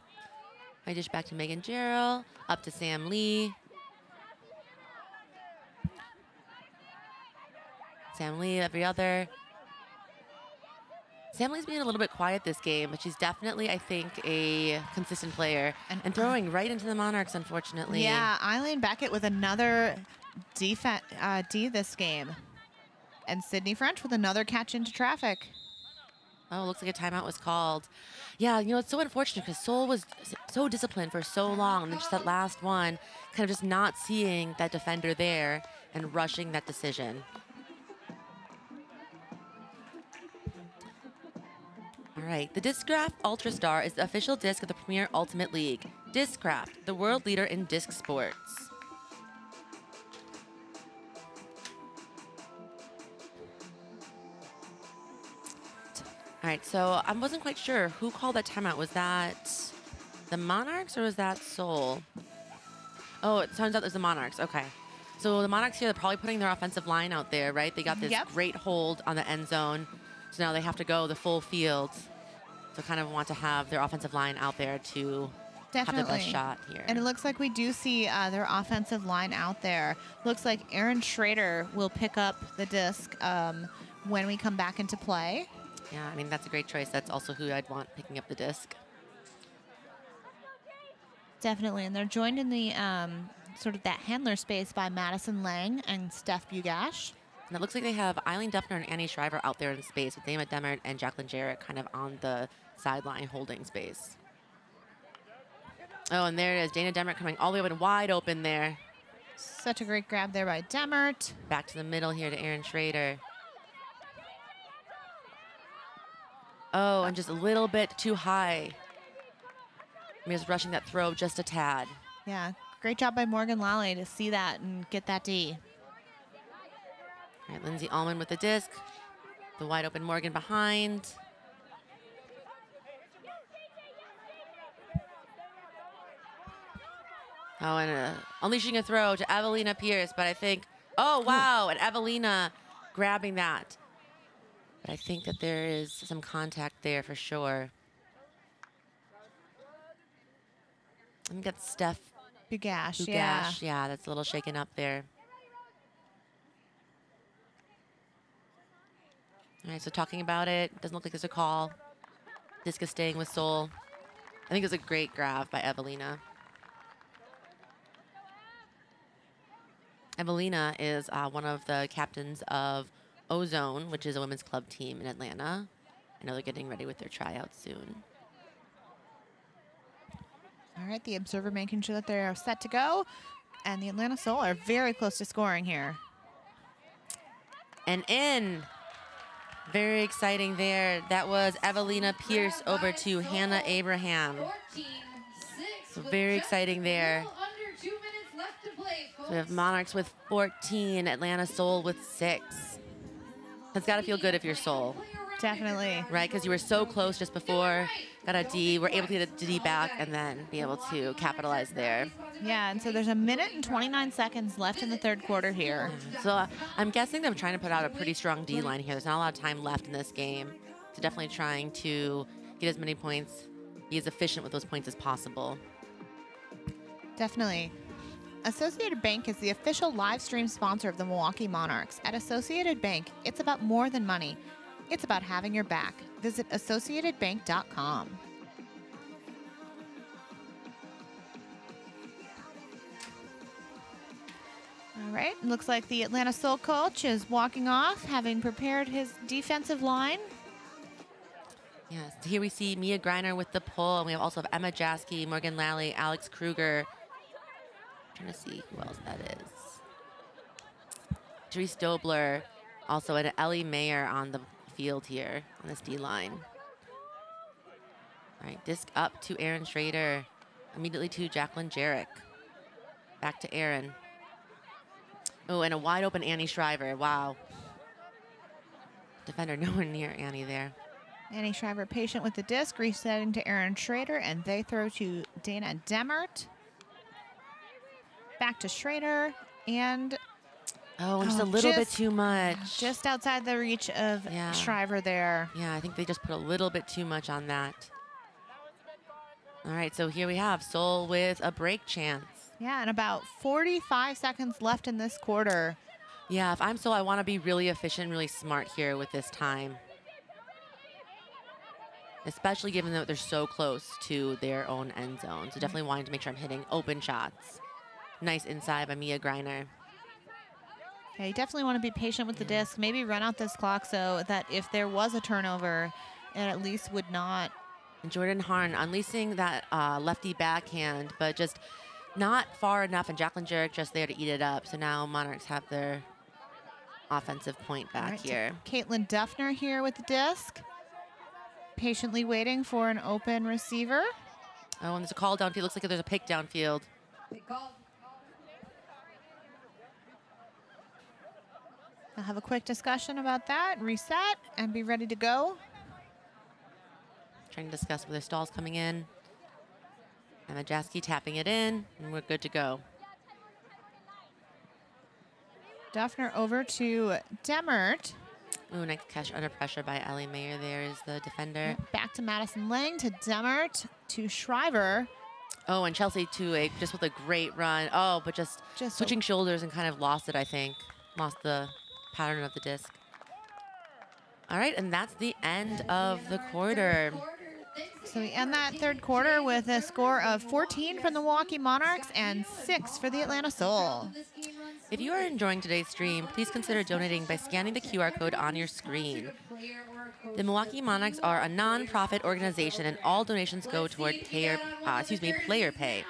I dish back to Megan Jarrell, up to Sam Lee. Sam Lee, every other. Sam Lee's being a little bit quiet this game, but she's definitely, I think, a consistent player. And throwing right into the Monarchs, unfortunately. Yeah, Eileen Beckett with another D this game. And Sydney French with another catch into traffic. Oh, looks like a timeout was called. Yeah, you know, it's so unfortunate because Seoul was so disciplined for so long. And then just that last one, kind of just not seeing that defender there and rushing that decision. All right, the Discraft Ultra Star is the official disc of the Premier Ultimate League. Discraft, the world leader in disc sports. All right, so I wasn't quite sure who called that timeout. Was that the Monarchs or was that Seoul? Oh, it turns out it was the Monarchs. Okay. So the Monarchs here, they're probably putting their offensive line out there, right? They got this great hold on the end zone. So now they have to go the full field. So kind of want to have their offensive line out there to have the best shot here. And it looks like we do see their offensive line out there. Looks like Aaron Schrader will pick up the disc when we come back into play. Yeah, I mean, that's a great choice. That's also who I'd want picking up the disc. Definitely. And they're joined in the sort of that handler space by Madison Lang and Steph Bugash. And it looks like they have Eileen Duffner and Annie Shriver out there in space with Dana Demert and Jacqueline Jarrett kind of on the sideline holding space. Oh, and there it is. Dana Demert coming all the way up and wide open there. Such a great grab there by Demert. Back to the middle here to Aaron Schrader. Oh, and just a little bit too high. I mean, just rushing that throw just a tad. Yeah, great job by Morgan Lally to see that and get that D. All right, Lindsay Allman with the disc. The wide open Morgan behind. Oh, and unleashing a throw to Evelina Pierce, but I think, oh, wow, and Evelina grabbing that. But I think that there is some contact there for sure. I think that's Steph Bugash, yeah, that's a little shaken up there. All right, so talking about it, doesn't look like there's a call. Disc is staying with Sol. I think it was a great grab by Evelina. Evelina is one of the captains of Ozone, which is a women's club team in Atlanta. I know they're getting ready with their tryouts soon. All right, the observer making sure that they're set to go. And the Atlanta Sol are very close to scoring here. And in. Very exciting there. That was Evelina Pierce over to Hannah Abraham. So very exciting there. So we have Monarchs with 14, Atlanta Sol with 6. It's got to feel good if you're Sol. Definitely. Right, because you were so close just before, got a D, we're able to get a D back and then be able to capitalize there. Yeah, and so there's 1minute and 29 seconds left in the third quarter here. So I'm guessing they're trying to put out a pretty strong D line here. There's not a lot of time left in this game. So definitely trying to get as many points, be as efficient with those points as possible. Definitely. Associated Bank is the official live stream sponsor of the Milwaukee Monarchs. At Associated Bank, it's about more than money. It's about having your back. Visit associatedbank.com. All right, looks like the Atlanta Sol coach is walking off, having prepared his defensive line. Yes, here we see Mia Greiner with the pull, and we also have Emma Jaskey, Morgan Lally, Alex Kruger. I'm trying to see who else that is. Therese Dobler, also and Ellie Mayer on the field here on this D line. All right, disc up to Aaron Schrader, immediately to Jacqueline Jarek. Back to Aaron. Oh, and a wide open Annie Shriver. Wow. Defender nowhere near Annie there. Annie Shriver patient with the disc, resetting to Aaron Schrader, and they throw to Dana Demert. Back to Schrader, and oh, just a little bit too much. Just outside the reach of Shriver there. Yeah, I think they just put a little bit too much on that. All right, so here we have Sol with a break chance. Yeah, and about 45 seconds left in this quarter. Yeah, if I'm Sol, I want to be really efficient, really smart here with this time. Especially given that they're so close to their own end zone. So definitely wanting to make sure I'm hitting open shots. Nice inside by Mia Greiner. Yeah, you definitely want to be patient with the disc. Maybe run out this clock so that if there was a turnover, it at least would not. And Jordan Harn unleashing that lefty backhand, but just not far enough. And Jacqueline Jarek just there to eat it up. So now Monarchs have their offensive point back here. Caitlin Duffner here with the disc. Patiently waiting for an open receiver. Oh, and there's a call downfield. Looks like there's a pick downfield. I'll have a quick discussion about that, reset, and be ready to go. Trying to discuss where their stall's coming in. Emma Jaskey tapping it in, and we're good to go. Duffner over to Demert. Ooh, nice catch under pressure by Ellie Mayer. There is the defender. Back to Madison Lang, to Demert, to Shriver. Oh, and Chelsea to just with a great run. Oh, but just switching shoulders and kind of lost it, I think. Lost the pattern of the disc. All right, and that's the end of the quarter. So we end that third quarter with a score of 14 from the Milwaukee Monarchs and 6 for the Atlanta Sol. If you are enjoying today's stream, please consider donating by scanning the QR code on your screen. The Milwaukee Monarchs are a non-profit organization, and all donations go toward player pay,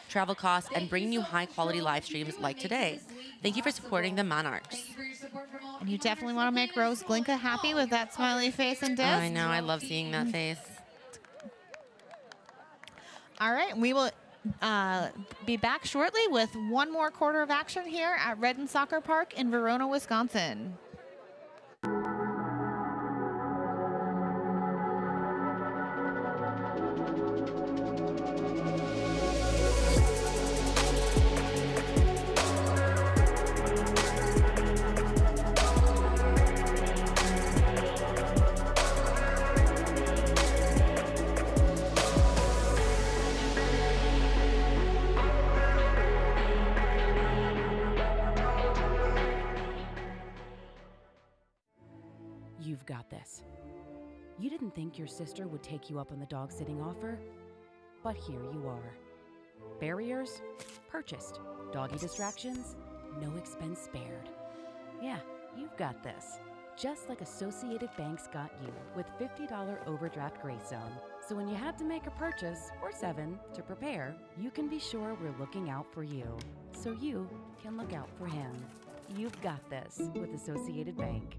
travel costs, and bringing you high-quality live streams like today. Thank you for supporting the Monarchs. And you definitely want to make Rose Glinka happy with that smiley face and disc. I know, I love seeing that face. All right, we will be back shortly with one more quarter of action here at Redden Soccer Park in Verona, Wisconsin. You've got this. You didn't think your sister would take you up on the dog sitting offer? But here you are. Barriers? Purchased. Doggy distractions? No expense spared. Yeah, you've got this. Just like Associated Bank's got you with $50 overdraft grace zone. So when you have to make a purchase, or 7, to prepare, you can be sure we're looking out for you. So you can look out for him. You've got this with Associated Bank.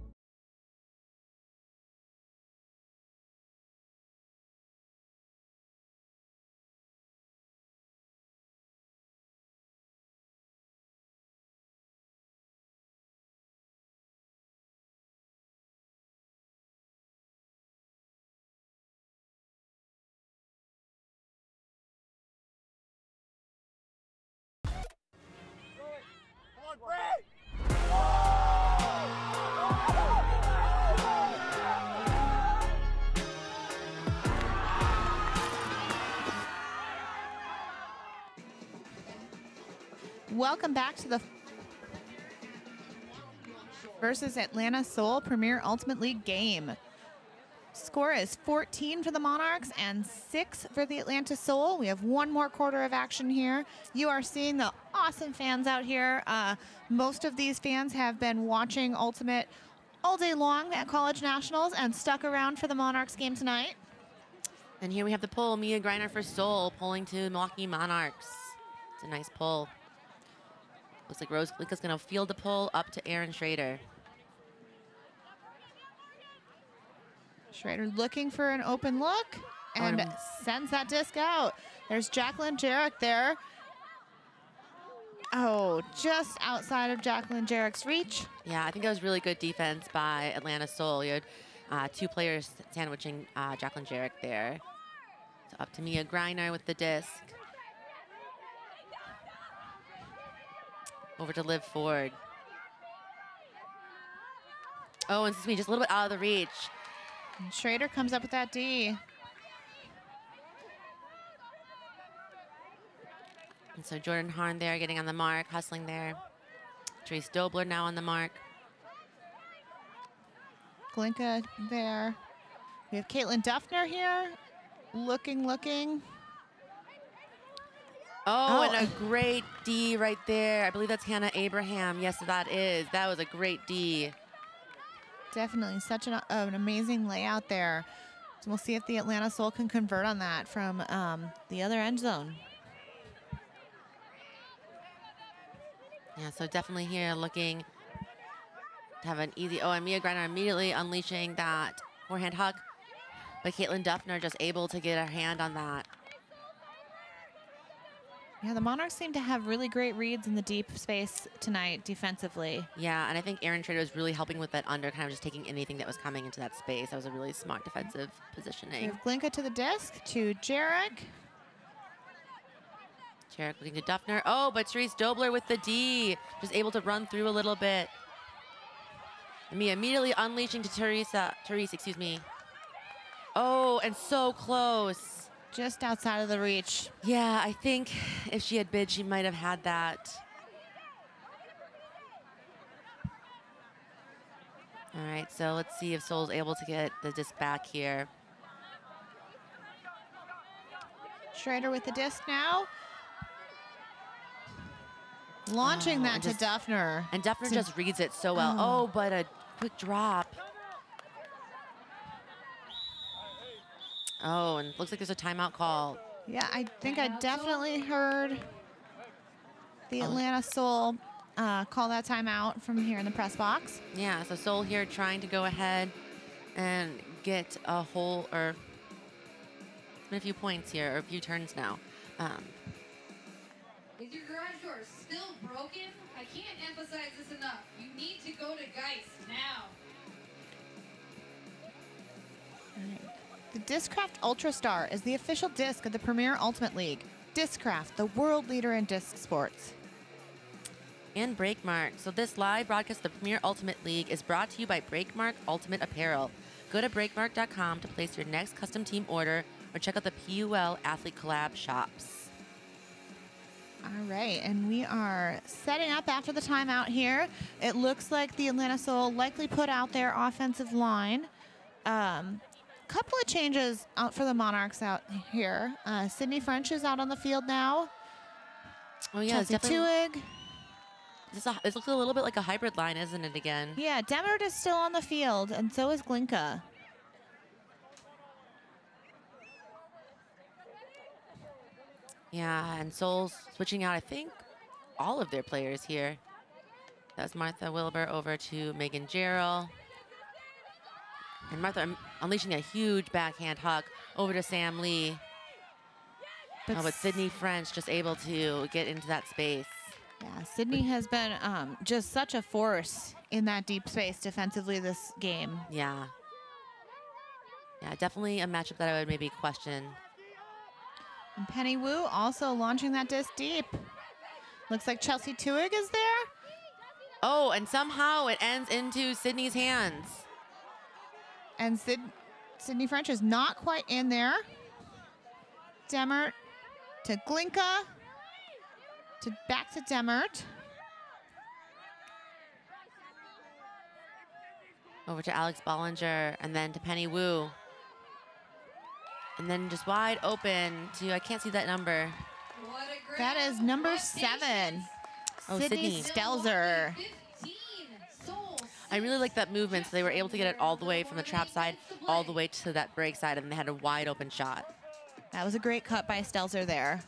Welcome back to the versus Atlanta Soul Premier Ultimate League game. Score is 14 for the Monarchs and 6 for the Atlanta Soul. We have one more quarter of action here. You are seeing the awesome fans out here. Most of these fans have been watching Ultimate all day long at College Nationals and stuck around for the Monarchs game tonight. And here we have the pull. Mia Greiner for Soul pulling to Milwaukee Monarchs. It's a nice pull. Looks like Rose Klika's going to field the pull up to Aaron Schrader. Schrader looking for an open look and sends that disc out. There's Jacqueline Jarek there. Oh, just outside of Jacqueline Jarek's reach. Yeah, I think that was really good defense by Atlanta Soul. You had 2 players sandwiching Jacqueline Jarek there. So up to Mia Greiner with the disc. Over to Liv Ford. Oh, and just a little bit out of the reach. And Schrader comes up with that D. And so Jordan Harn there getting on the mark, hustling there. Therese Dobler now on the mark. Glinka there. We have Caitlin Duffner here. Looking. Oh, and a great D right there. I believe that's Hannah Abraham. Yes, that is. That was a great D. Definitely such an amazing layout there. So we'll see if the Atlanta Soul can convert on that from the other end zone. Yeah, so definitely here looking to have an easy, and Mia Greiner immediately unleashing that forehand hook. But Caitlin Duffner just able to get her hand on that. Yeah, the Monarchs seem to have really great reads in the deep space tonight defensively. Yeah, and I think Aaron Schrader was really helping with that under, kind of just taking anything that was coming into that space. That was a really smart defensive positioning. We have Glinka to the disc, to Jarek. Jarek looking to Duffner. Oh, but Therese Dobler with the D. Just able to run through a little bit. And Mia immediately unleashing to Therese, excuse me. Oh, and so close. Just outside of the reach. Yeah, I think if she had bid, she might have had that. All right, so let's see if Soul's able to get the disc back here. Schrader with the disc now. Launching that to Duffner. And Duffner just reads it so well. Oh, but a quick drop. Oh, and looks like there's a timeout call. Yeah, I think I definitely heard the Atlanta Soul call that timeout from here in the press box. Yeah, so Soul here trying to go ahead and get a whole, or it's been a few points here, or a few turns now. Is your garage door still broken? I can't emphasize this enough. You need to go to Geist now. All right. The Discraft Ultrastar is the official disc of the Premier Ultimate League. Discraft, the world leader in disc sports. And Breakmark. So this live broadcast of the Premier Ultimate League is brought to you by Breakmark Ultimate Apparel. Go to breakmark.com to place your next custom team order or check out the PUL Athlete Collab shops. All right, and we are setting up after the timeout here. It looks like the Atlanta Soul likely put out their offensive line. Couple of changes out for the Monarchs out here. Sydney French is out on the field now. Oh, yeah. Chelsea Tuig. It looks a little bit like a hybrid line, isn't it, again? Yeah, Demert is still on the field, and so is Glinka. Yeah, and Soul's switching out, I think, all of their players here. That's Martha Wilbur over to Megan Jarrell. And Martha unleashing a huge backhand huck over to Sam Lee. But Sydney French just able to get into that space. Yeah, Sydney has been just such a force in that deep space defensively this game. Yeah. Yeah, definitely a matchup that I would maybe question. And Penny Wu also launching that disc deep. Looks like Chelsea Tuig is there. Oh, and somehow it ends into Sydney's hands. And Sydney French is not quite in there. Demert to Glinka. Back to Demert. Over to Alex Bollinger, and then to Penny Wu. And then just wide open to, I can't see that number. That is number 7. Oh, Sydney Stelzer. I really like that movement, so they were able to get it all the way from the trap side, all the way to that break side, and they had a wide open shot. That was a great cut by Stelzer there.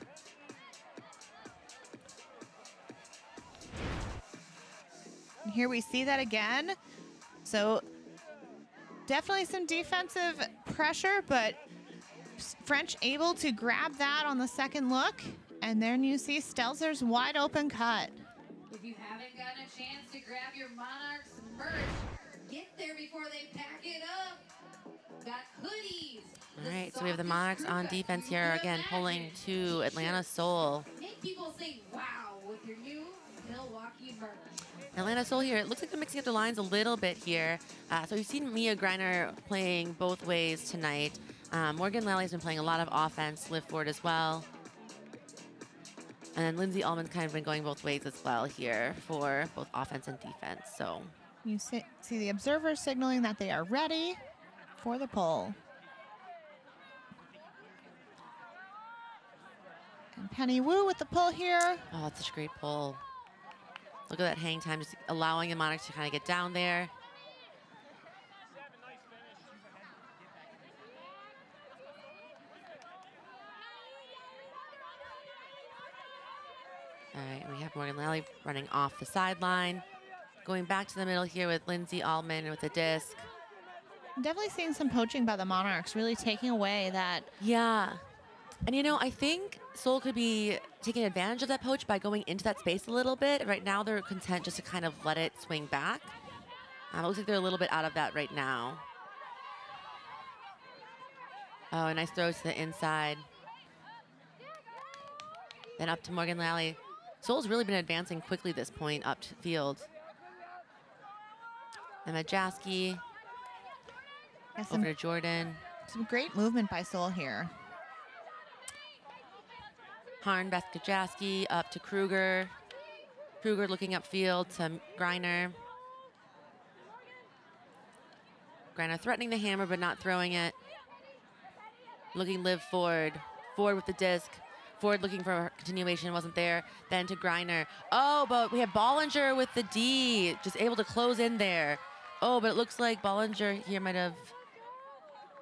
And here we see that again. So definitely some defensive pressure, but French able to grab that on the second look. And then you see Stelzer's wide open cut. If you haven't gotten a chance to grab your Monarchs merch, get there before they pack it up. Got hoodies. All right, so we have the Monarchs on defense here, again, pulling to Atlanta Soul. Make people say wow with your new Milwaukee merch. Atlanta Soul here, it looks like they're mixing up the lines a little bit here. So we've seen Mia Greiner playing both ways tonight. Morgan Lally has been playing a lot of offense, Liv Ford as well. And then Lindsay Allman's kind of been going both ways as well here for both offense and defense. So you see the observers signaling that they are ready for the pull. And Penny Wu with the pull here. Oh, it's such a great pull. Look at that hang time, just allowing the Monarchs to kind of get down there. All right, we have Morgan Lally running off the sideline. Going back to the middle here with Lindsay Allman with the disc. I'm definitely seeing some poaching by the Monarchs, really taking away that. Yeah. And, you know, I think Seoul could be taking advantage of that poach by going into that space a little bit. Right now, they're content just to kind of let it swing back. It looks like they're a little bit out of that right now. Oh, a nice throw to the inside. Then up to Morgan Lally. Seoul's really been advancing quickly this point up to field. Emma Jaski. Over to Jordan. Some great movement by Seoul here. Harn Beth-Kajaski up to Kruger. Kruger looking upfield to Greiner. Greiner threatening the hammer but not throwing it. Looking Liv Ford. Ford with the disc. Ford looking for a continuation, wasn't there. Then to Greiner. Oh, but we have Bollinger with the D. Just able to close in there. Oh, but it looks like Bollinger here might have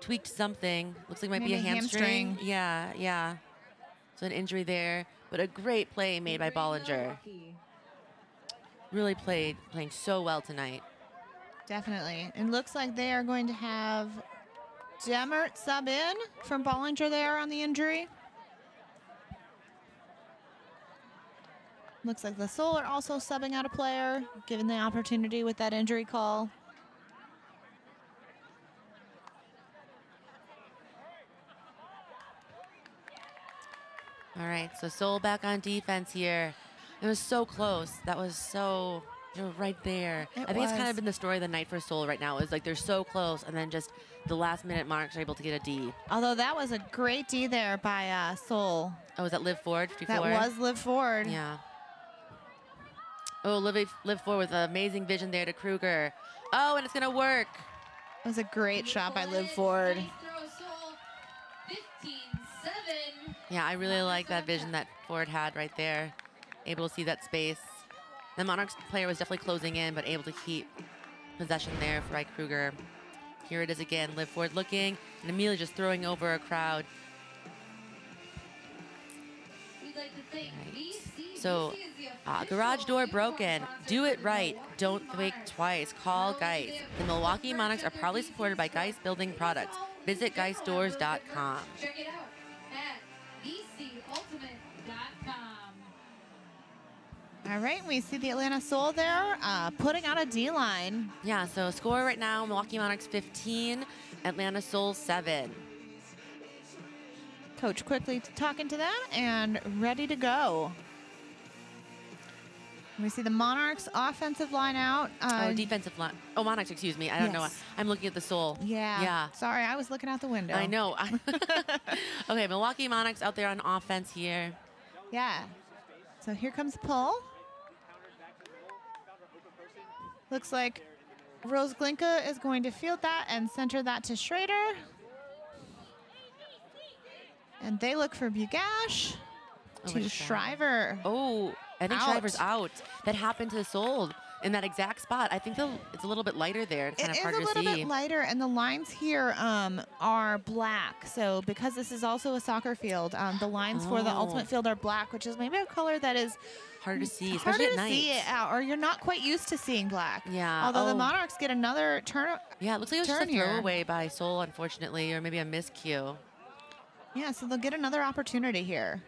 tweaked something. Looks like it might be a hamstring. Yeah, yeah. So an injury there, but a great play made by Bollinger. Really playing so well tonight. Definitely. It looks like they are going to have Demert sub in from Bollinger there on the injury. Looks like the Soul are also subbing out a player, given the opportunity with that injury call. All right, so Seoul back on defense here. It was so close. That was so, they were right there. I think it's kind of been the story of the night for Seoul right now. Is like they're so close, and then just the last minute Monarchs are able to get a D. Although that was a great D there by Seoul. Oh, is that Liv Ford, 54? That was Liv Ford. Yeah. Oh, Liv Ford with amazing vision there to Kruger. Oh, and it's going to work. It was a great shot by Liv Ford. Nice throw, Soul. 15-7. Yeah, I really like that vision that Ford had right there. Able to see that space. The Monarchs player was definitely closing in, but able to keep possession there for Kruger. Here it is again, Liv Ford looking, and Amelia just throwing over a crowd. We'd like to thank VC. So, VC is the garage official door uniform broken. sponsor Do for it the right. Milwaukee Don't think Monarchs. twice. Call Geist. The Milwaukee Monarchs are proudly supported by Geist Building Products. Visit geistdoors.com. Check it out at VCUltimate.com. All right, we see the Atlanta Soul there putting out a D line. Yeah, so score right now, Milwaukee Monarchs 15, Atlanta Soul 7. Coach quickly talking to them and ready to go. We see the Monarchs offensive line out. Defensive line. Oh, Monarchs, excuse me. I don't know. I'm looking at the Soul. Yeah. Yeah. Sorry, I was looking out the window. I know. Okay, Milwaukee Monarchs out there on offense here. Yeah. So here comes the pull. Looks like Rose Glinka is going to field that and center that to Schrader. And they look for Bugash to Shriver. Oh, I think Shriver's out. That happened to the Soul in that exact spot. I think it's a little bit lighter there. It's kind of hard to see. It is a little bit lighter, and the lines here are black. So because this is also a soccer field, the lines for the Ultimate Field are black, which is maybe a color that is harder to see, especially at night. See it out, or you're not quite used to seeing black. Yeah. Although the Monarchs get another turn. Yeah, it looks like it was just a throwaway by Soul, unfortunately, or maybe a miscue. Yeah, so they'll get another opportunity here.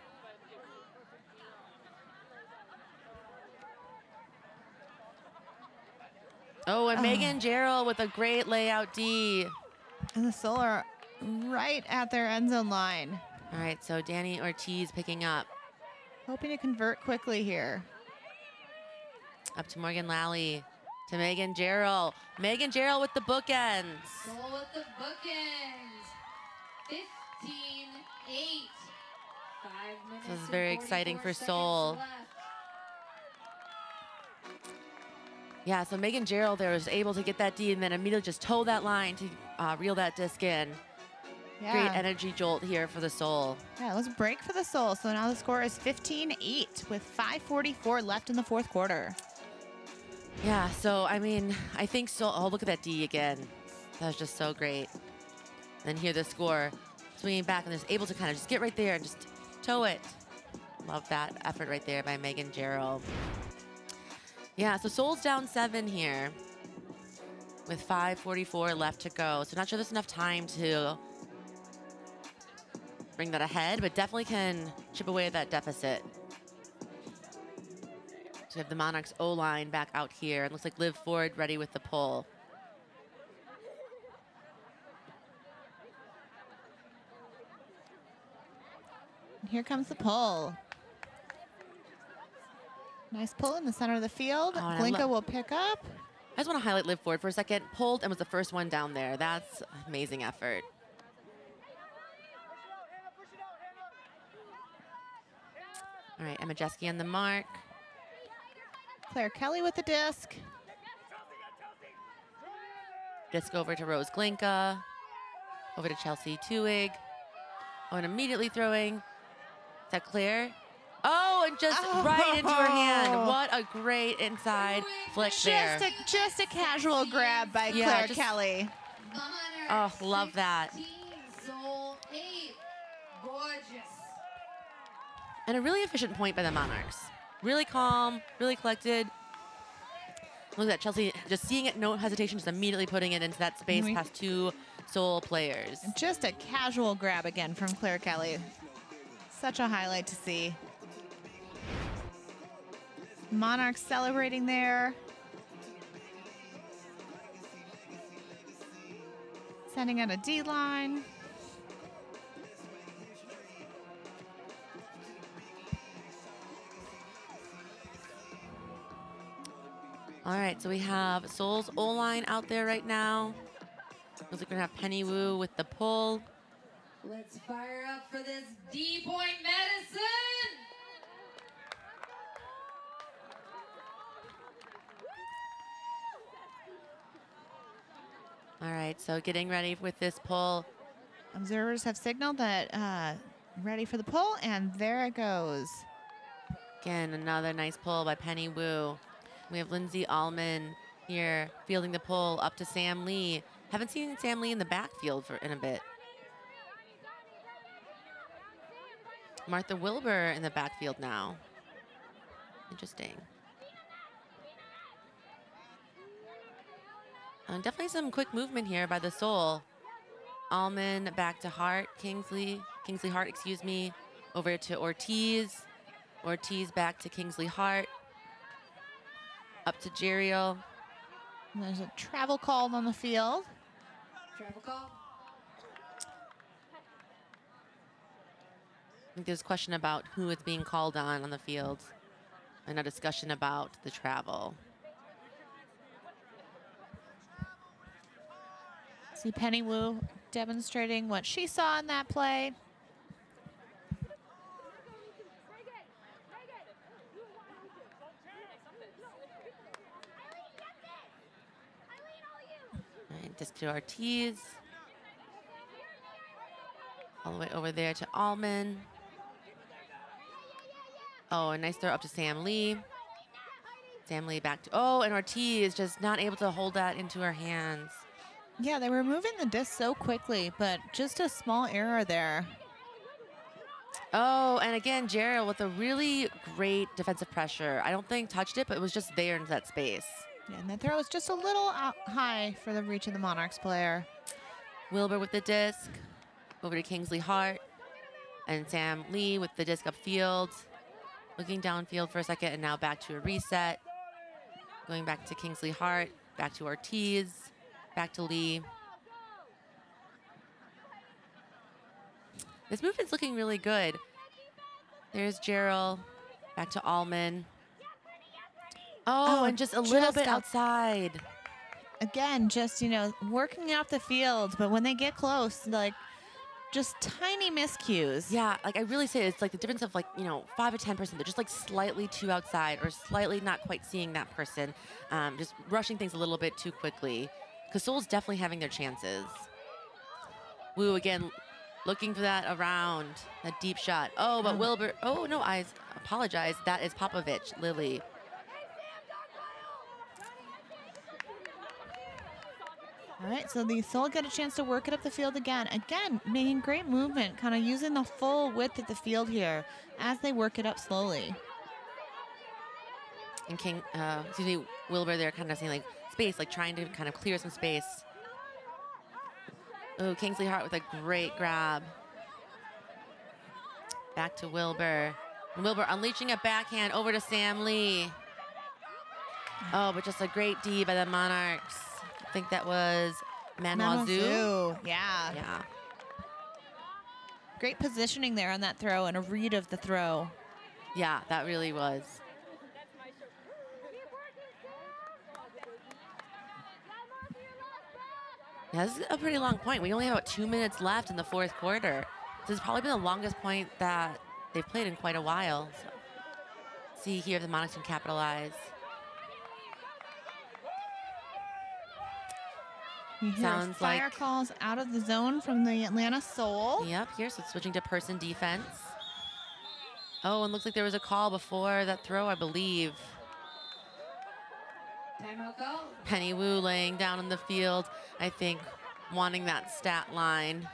Oh, and Megan Gerald with a great layout D. And the Soul are right at their end zone line. All right, so Danny Ortiz picking up. Hoping to convert quickly here. Up to Morgan Lally, to Megan Gerald. Megan Gerald with the bookends. Soul with the bookends. 15-8. 5 minutes. This is very exciting for Soul. Left. Yeah, so Megan Gerald there was able to get that D and then immediately just toe that line to reel that disc in. Yeah. Great energy jolt here for the Soul. Yeah, let's break for the Soul. So now the score is 15-8 with 5:44 left in the fourth quarter. Yeah, so I mean, I think Soul, oh, look at that D again. That was just so great. And here the score, swinging back and just able to kind of just get right there and just toe it. Love that effort right there by Megan Gerald. Yeah, so Soul's down 7 here with 5:44 left to go. So not sure there's enough time to bring that ahead, but definitely can chip away at that deficit. So we have the Monarchs O-line back out here. It looks like Liv Ford ready with the pull. And here comes the pull. Nice pull in the center of the field. Glinka will pick up. I just want to highlight Liv Ford for a second. Pulled and was the first one down there. That's amazing effort. All right, Emma Jeske on the mark. Claire Kelly with the disc. Disc over to Rose Glinka. Over to Chelsea Tuig. Oh, and immediately throwing. Is that Claire? Oh, and just right into her hand. What a great inside flick there. Just a casual grab by Claire Kelly. Oh, love that. Soul 8. Gorgeous. And a really efficient point by the Monarchs. Really calm, really collected. Look at that, Chelsea just seeing it, no hesitation, just immediately putting it into that space past 2 Soul players. Just a casual grab again from Claire Kelly. Such a highlight to see. Monarchs celebrating there. Sending out a D line. All right, so we have Soul's O-line out there right now. Looks like we're gonna have Penny Wu with the pull. Let's fire up for this D-point Madison. All right, so getting ready with this pull. Observers have signaled that ready for the pull, and there it goes. Again, another nice pull by Penny Wu. We have Lindsay Allman here fielding the pull up to Sam Lee. Haven't seen Sam Lee in the backfield in a bit. Martha Wilbur in the backfield now. Interesting. Definitely some quick movement here by the Soul. Allman back to Hart, Kingsley Hart, excuse me, over to Ortiz. Ortiz back to Kingsley Hart. Up to Jeriel. And there's a travel called on the field. Travel call. I think there's a question about who is being called on the field and a discussion about the travel. See Penny Wu demonstrating what she saw in that play. And just to Ortiz. All the way over there to Allman. Oh, a nice throw up to Sam Lee. Sam Lee back to, oh, and Ortiz just not able to hold that into her hands. Yeah, they were moving the disc so quickly, but just a small error there. Oh, and again, Jeriel with a really great defensive pressure. I don't think touched it, but it was just there in that space. Yeah, and that throw was just a little out high for the reach of the Monarchs player. Wilbur with the disc. Over to Kingsley Hart. And Sam Lee with the disc upfield. Looking downfield for a second, and now back to a reset. Going back to Kingsley Hart. Back to Ortiz. Back to Lee. This movement's looking really good. There's Jeriel. Back to Allman. Oh, and just a little bit outside. Again, just, you know, working off the field, but when they get close, like, just tiny miscues. Yeah, like I really say it's like the difference of like, you know, 5 to 10%. They're just like slightly too outside or slightly not quite seeing that person. Just rushing things a little bit too quickly. Because Seoul's definitely having their chances. Wu again looking for that around, that deep shot. Oh, but Wilbur, oh no, I apologize. That is Popovich, Lily. All right, so the Seoul get a chance to work it up the field again. Again, making great movement, kind of using the full width of the field here as they work it up slowly. And Wilbur there kind of seeing like space, like trying to kind of clear some space. Oh, Kingsley Hart with a great grab. Back to Wilbur. And Wilbur unleashing a backhand over to Sam Lee. Oh, but just a great D by the Monarchs. I think that was Manwazoo. Yeah. Yeah. Great positioning there on that throw and a read of the throw. Yeah, that really was. Yeah, this is a pretty long point. We only have about 2 minutes left in the fourth quarter. This has probably been the longest point that they've played in quite a while. So, see here if the Monarchs can capitalize. You hear Sounds fire like calls out of the zone from the Atlanta Soul. Yep, here, so it's switching to person defense. Oh, and looks like there was a call before that throw, I believe. Timeout call. Penny Wu laying down in the field, I think, wanting that stat line.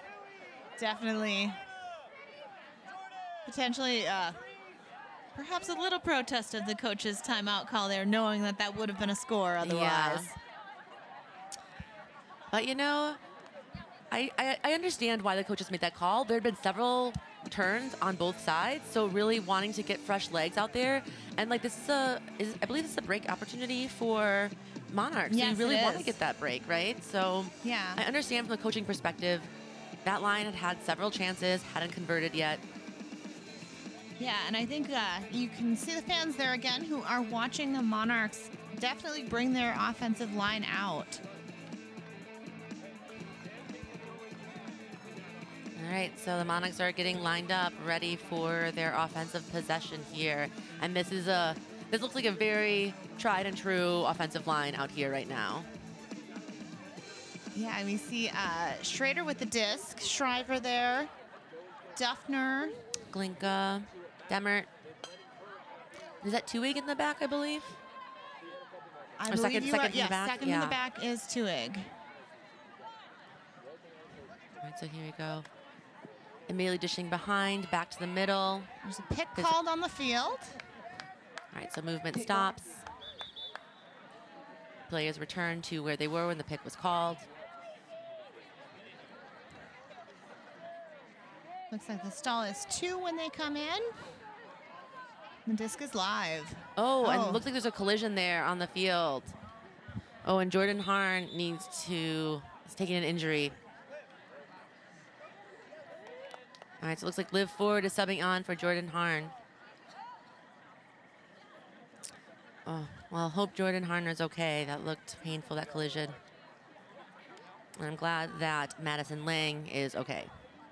Definitely. Potentially, perhaps a little protest of the coach's timeout call there, knowing that that would have been a score otherwise. Yeah. But, you know, I understand why the coaches made that call. There had been several turns on both sides, so really wanting to get fresh legs out there. And, like, this is I believe this is a break opportunity for Monarchs. Yes, so you really it want to is. get that break, right? So Yeah. I understand from the coaching perspective, that line had several chances, hadn't converted yet. Yeah, and I think you can see the fans there again who are watching the Monarchs definitely bring their offensive line out. All right, so the Monarchs are getting lined up, ready for their offensive possession here. And this looks like a very tried and true offensive line out here right now. Yeah, we see Schrader with the disc, Shriver there, Duffner, Glinka, Demert. Is that Tuig in the back, I believe? I or believe second, you second are, in yes, the back? second in the back is Tuig. All right, so here we go. Immediately dishing behind, back to the middle. There's a pick called on the field. All right, so movement stops. Players return to where they were when the pick was called. Looks like the stall is 2 when they come in. The disc is live. Oh, and it looks like there's a collision there on the field. Oh, and Jordan Harn is taking an injury. All right, so it looks like Liv Ford is subbing on for Jordan Harn. Oh, well, hope Jordan Harner's okay. That looked painful, that collision. And I'm glad that Madison Lang is okay.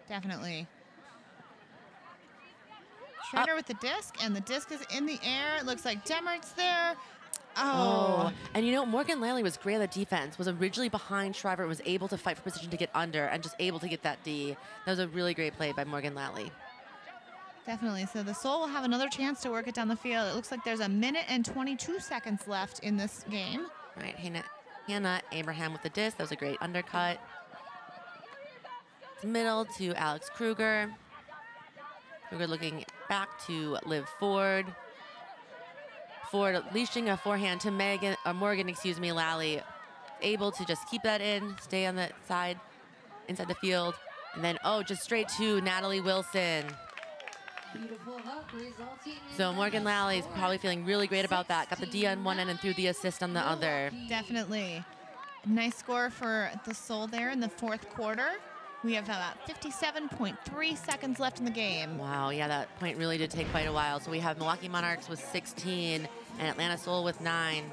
Definitely. Schrader with the disc, and the disc is in the air. It looks like Demert's there. Oh. And you know, Morgan Lally was great at the defense, was originally behind Shriver, was able to fight for position to get under, and just able to get that D. That was a really great play by Morgan Lally. Definitely. So the Soul will have another chance to work it down the field. It looks like there's 1 minute and 22 seconds left in this game. All right, Hannah Abraham with the disc. That was a great undercut. Middle to Alex Kruger. Kruger looking back to Liv Ford. Ford leashing a forehand to Morgan, Lally. Able to just keep that in, stay on the side, inside the field. And then, just straight to Natalie Wilson. So Morgan Lally is probably feeling really great about that. Got the D on one end and threw the assist on the other. Definitely. Nice score for the Soul there in the 4th quarter. We have about 57.3 seconds left in the game. Wow, yeah, that point really did take quite a while. So we have Milwaukee Monarchs with 16 and Atlanta Soul with 9.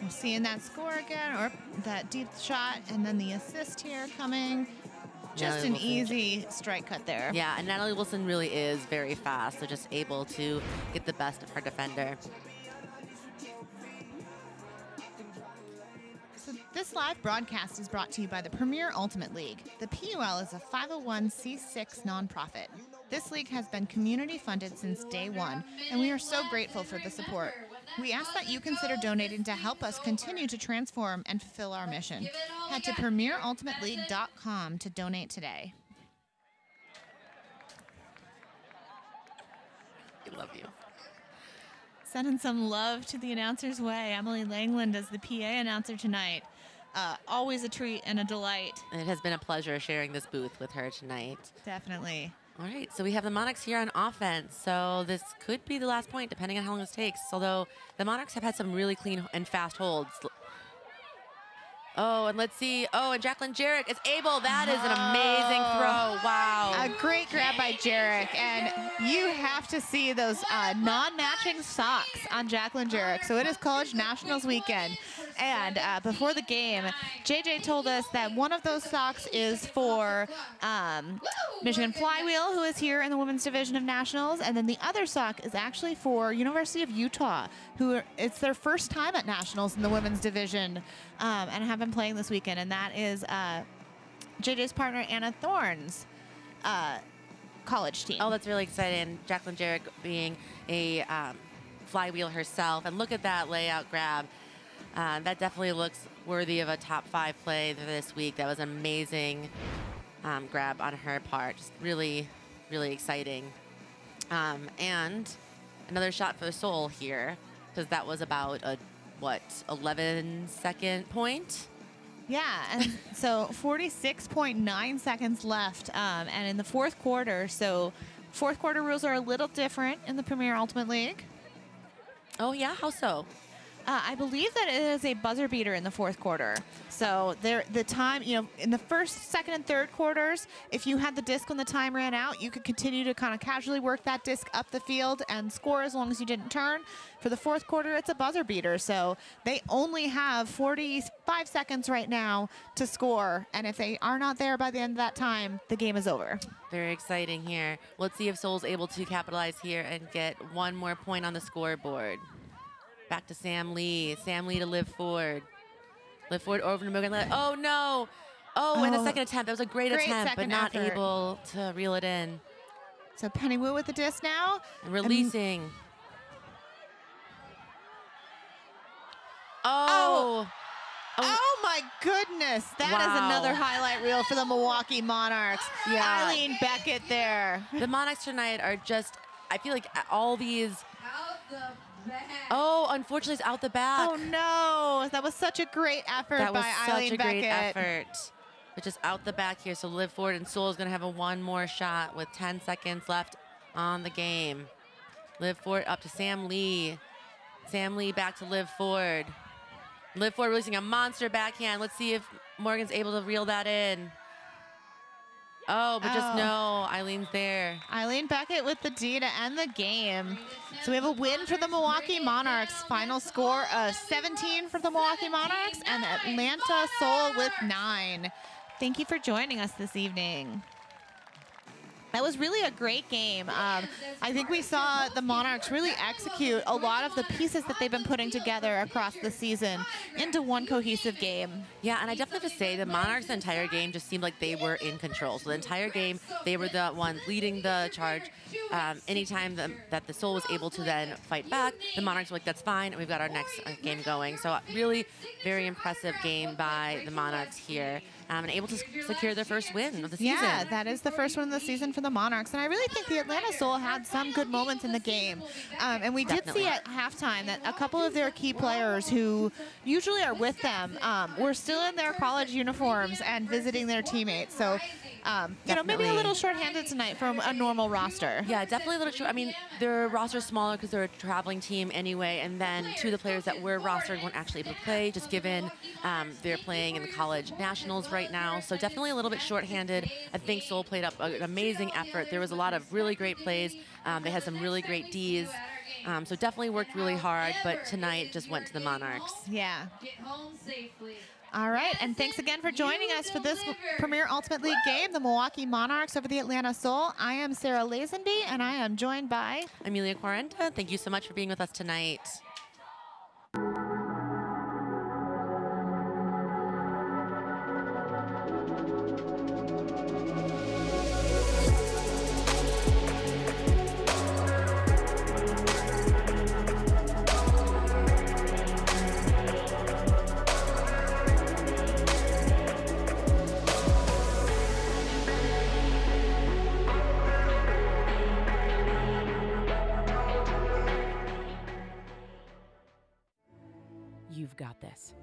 We're seeing that score again, or that deep shot, and then the assist here coming. Just an easy strike cut there. Yeah, and Natalie Wilson really is very fast, so just able to get the best of her defender. This live broadcast is brought to you by the Premier Ultimate League. The PUL is a 501c6 nonprofit. This league has been community funded since day one, and we are so grateful for the support. We ask that you consider donating to help us continue to transform and fulfill our mission. Head to premierultimateleague.com to donate today. We love you. Sending some love to the announcer's way. Emily Langland is the PA announcer tonight. Always a treat and a delight. And it has been a pleasure sharing this booth with her tonight. Definitely. All right, so we have the Monarchs here on offense. So this could be the last point, depending on how long this takes. Although the Monarchs have had some really clean and fast holds. Oh, and let's see. Oh, and Jacqueline Jarek is able. That is an amazing throw. Wow. A great grab by Jarek. And you have to see those non-matching socks on Jacqueline Jarek. So it is College Nationals weekend. And before the game, JJ told us that one of those socks is for Michigan Flywheel, who is here in the women's division of Nationals. And then the other sock is actually for University of Utah, it's their first time at Nationals in the women's division and have been playing this weekend. And that is JJ's partner, Anna Thorne's college team. Oh, that's really exciting. Jacqueline Jarek being a flywheel herself. And look at that layout grab. That definitely looks worthy of a top 5 play this week. That was an amazing grab on her part. Just really, really exciting. And another shot for the Soul here, because that was about a, 11-second point? Yeah, and so 46.9 seconds left, and in the 4th quarter. So 4th quarter rules are a little different in the Premier Ultimate League. Oh, yeah? How so? I believe that it is a buzzer beater in the fourth quarter. So the time, in the first, second, and third quarters, if you had the disc when the time ran out, you could continue to kind of casually work that disc up the field and score as long as you didn't turn. For the fourth quarter, it's a buzzer beater. So they only have 45 seconds right now to score. And if they are not there by the end of that time, the game is over. Very exciting here. Let's see if Seoul's able to capitalize here and get one more point on the scoreboard. Back to Sam Lee. Sam Lee to Liv Ford. Liv Ford over to Morgan. Oh, no. Oh, and a second attempt. That was a great attempt, but not able to reel it in. So Penny Wu with the disc now. And releasing. Oh, my goodness. That is another highlight reel for the Milwaukee Monarchs. Yeah. Eileen Beckett there. The Monarchs tonight are just, I feel like all these. Out the back. Oh, unfortunately, it's out the back. Oh, no. That was such a great effort by Eileen Beckett. That was such a great effort. But just out the back here. So Liv Ford and Seoul is going to have one more shot with 10 seconds left on the game. Liv Ford up to Sam Lee. Sam Lee back to Liv Ford. Liv Ford releasing a monster backhand. Let's see if Morgan's able to reel that in. Oh, but just no. Eileen's there. Eileen Beckett with the D to end the game. So we have a win for the Milwaukee Monarchs. Final score of 17 for the Milwaukee Monarchs and Atlanta Seoul with 9. Thank you for joining us this evening. That was really a great game. I think we saw the Monarchs really execute a lot of the pieces that they've been putting together across the season into one cohesive game. Yeah, and I definitely have to say the Monarchs the entire game just seemed like they were in control. So the entire game, they were the ones leading the charge. Anytime that the Seoul was able to then fight back, the Monarchs were like, that's fine, and we've got our next game going. So really very impressive game by the Monarchs here. And able to secure their first win of the season. Yeah, that is the first one of the season for the Monarchs. And I really think the Atlanta Seoul had some good moments in the game. And we did see at halftime that a couple of their key players who usually are with them were still in their college uniforms and visiting their teammates. So, maybe a little shorthanded tonight from a normal roster. Yeah, definitely a little short. I mean, their roster's smaller because they're a traveling team anyway. And then two of the players that were rostered weren't actually able to play, just given they're playing in the college nationals right now. So definitely a little bit shorthanded. I think Seoul played up an amazing effort. There was a lot of really great plays. They had some really great Ds. So definitely worked really hard, but tonight just went to the Monarchs. Yeah. Get home safely. All right, and thanks again for joining us for this Premier Ultimate League game, the Milwaukee Monarchs over the Atlanta Seoul. I am Sarah Lazenby, and I am joined by Amelia Quarenta. Thank you so much for being with us tonight. You've got this.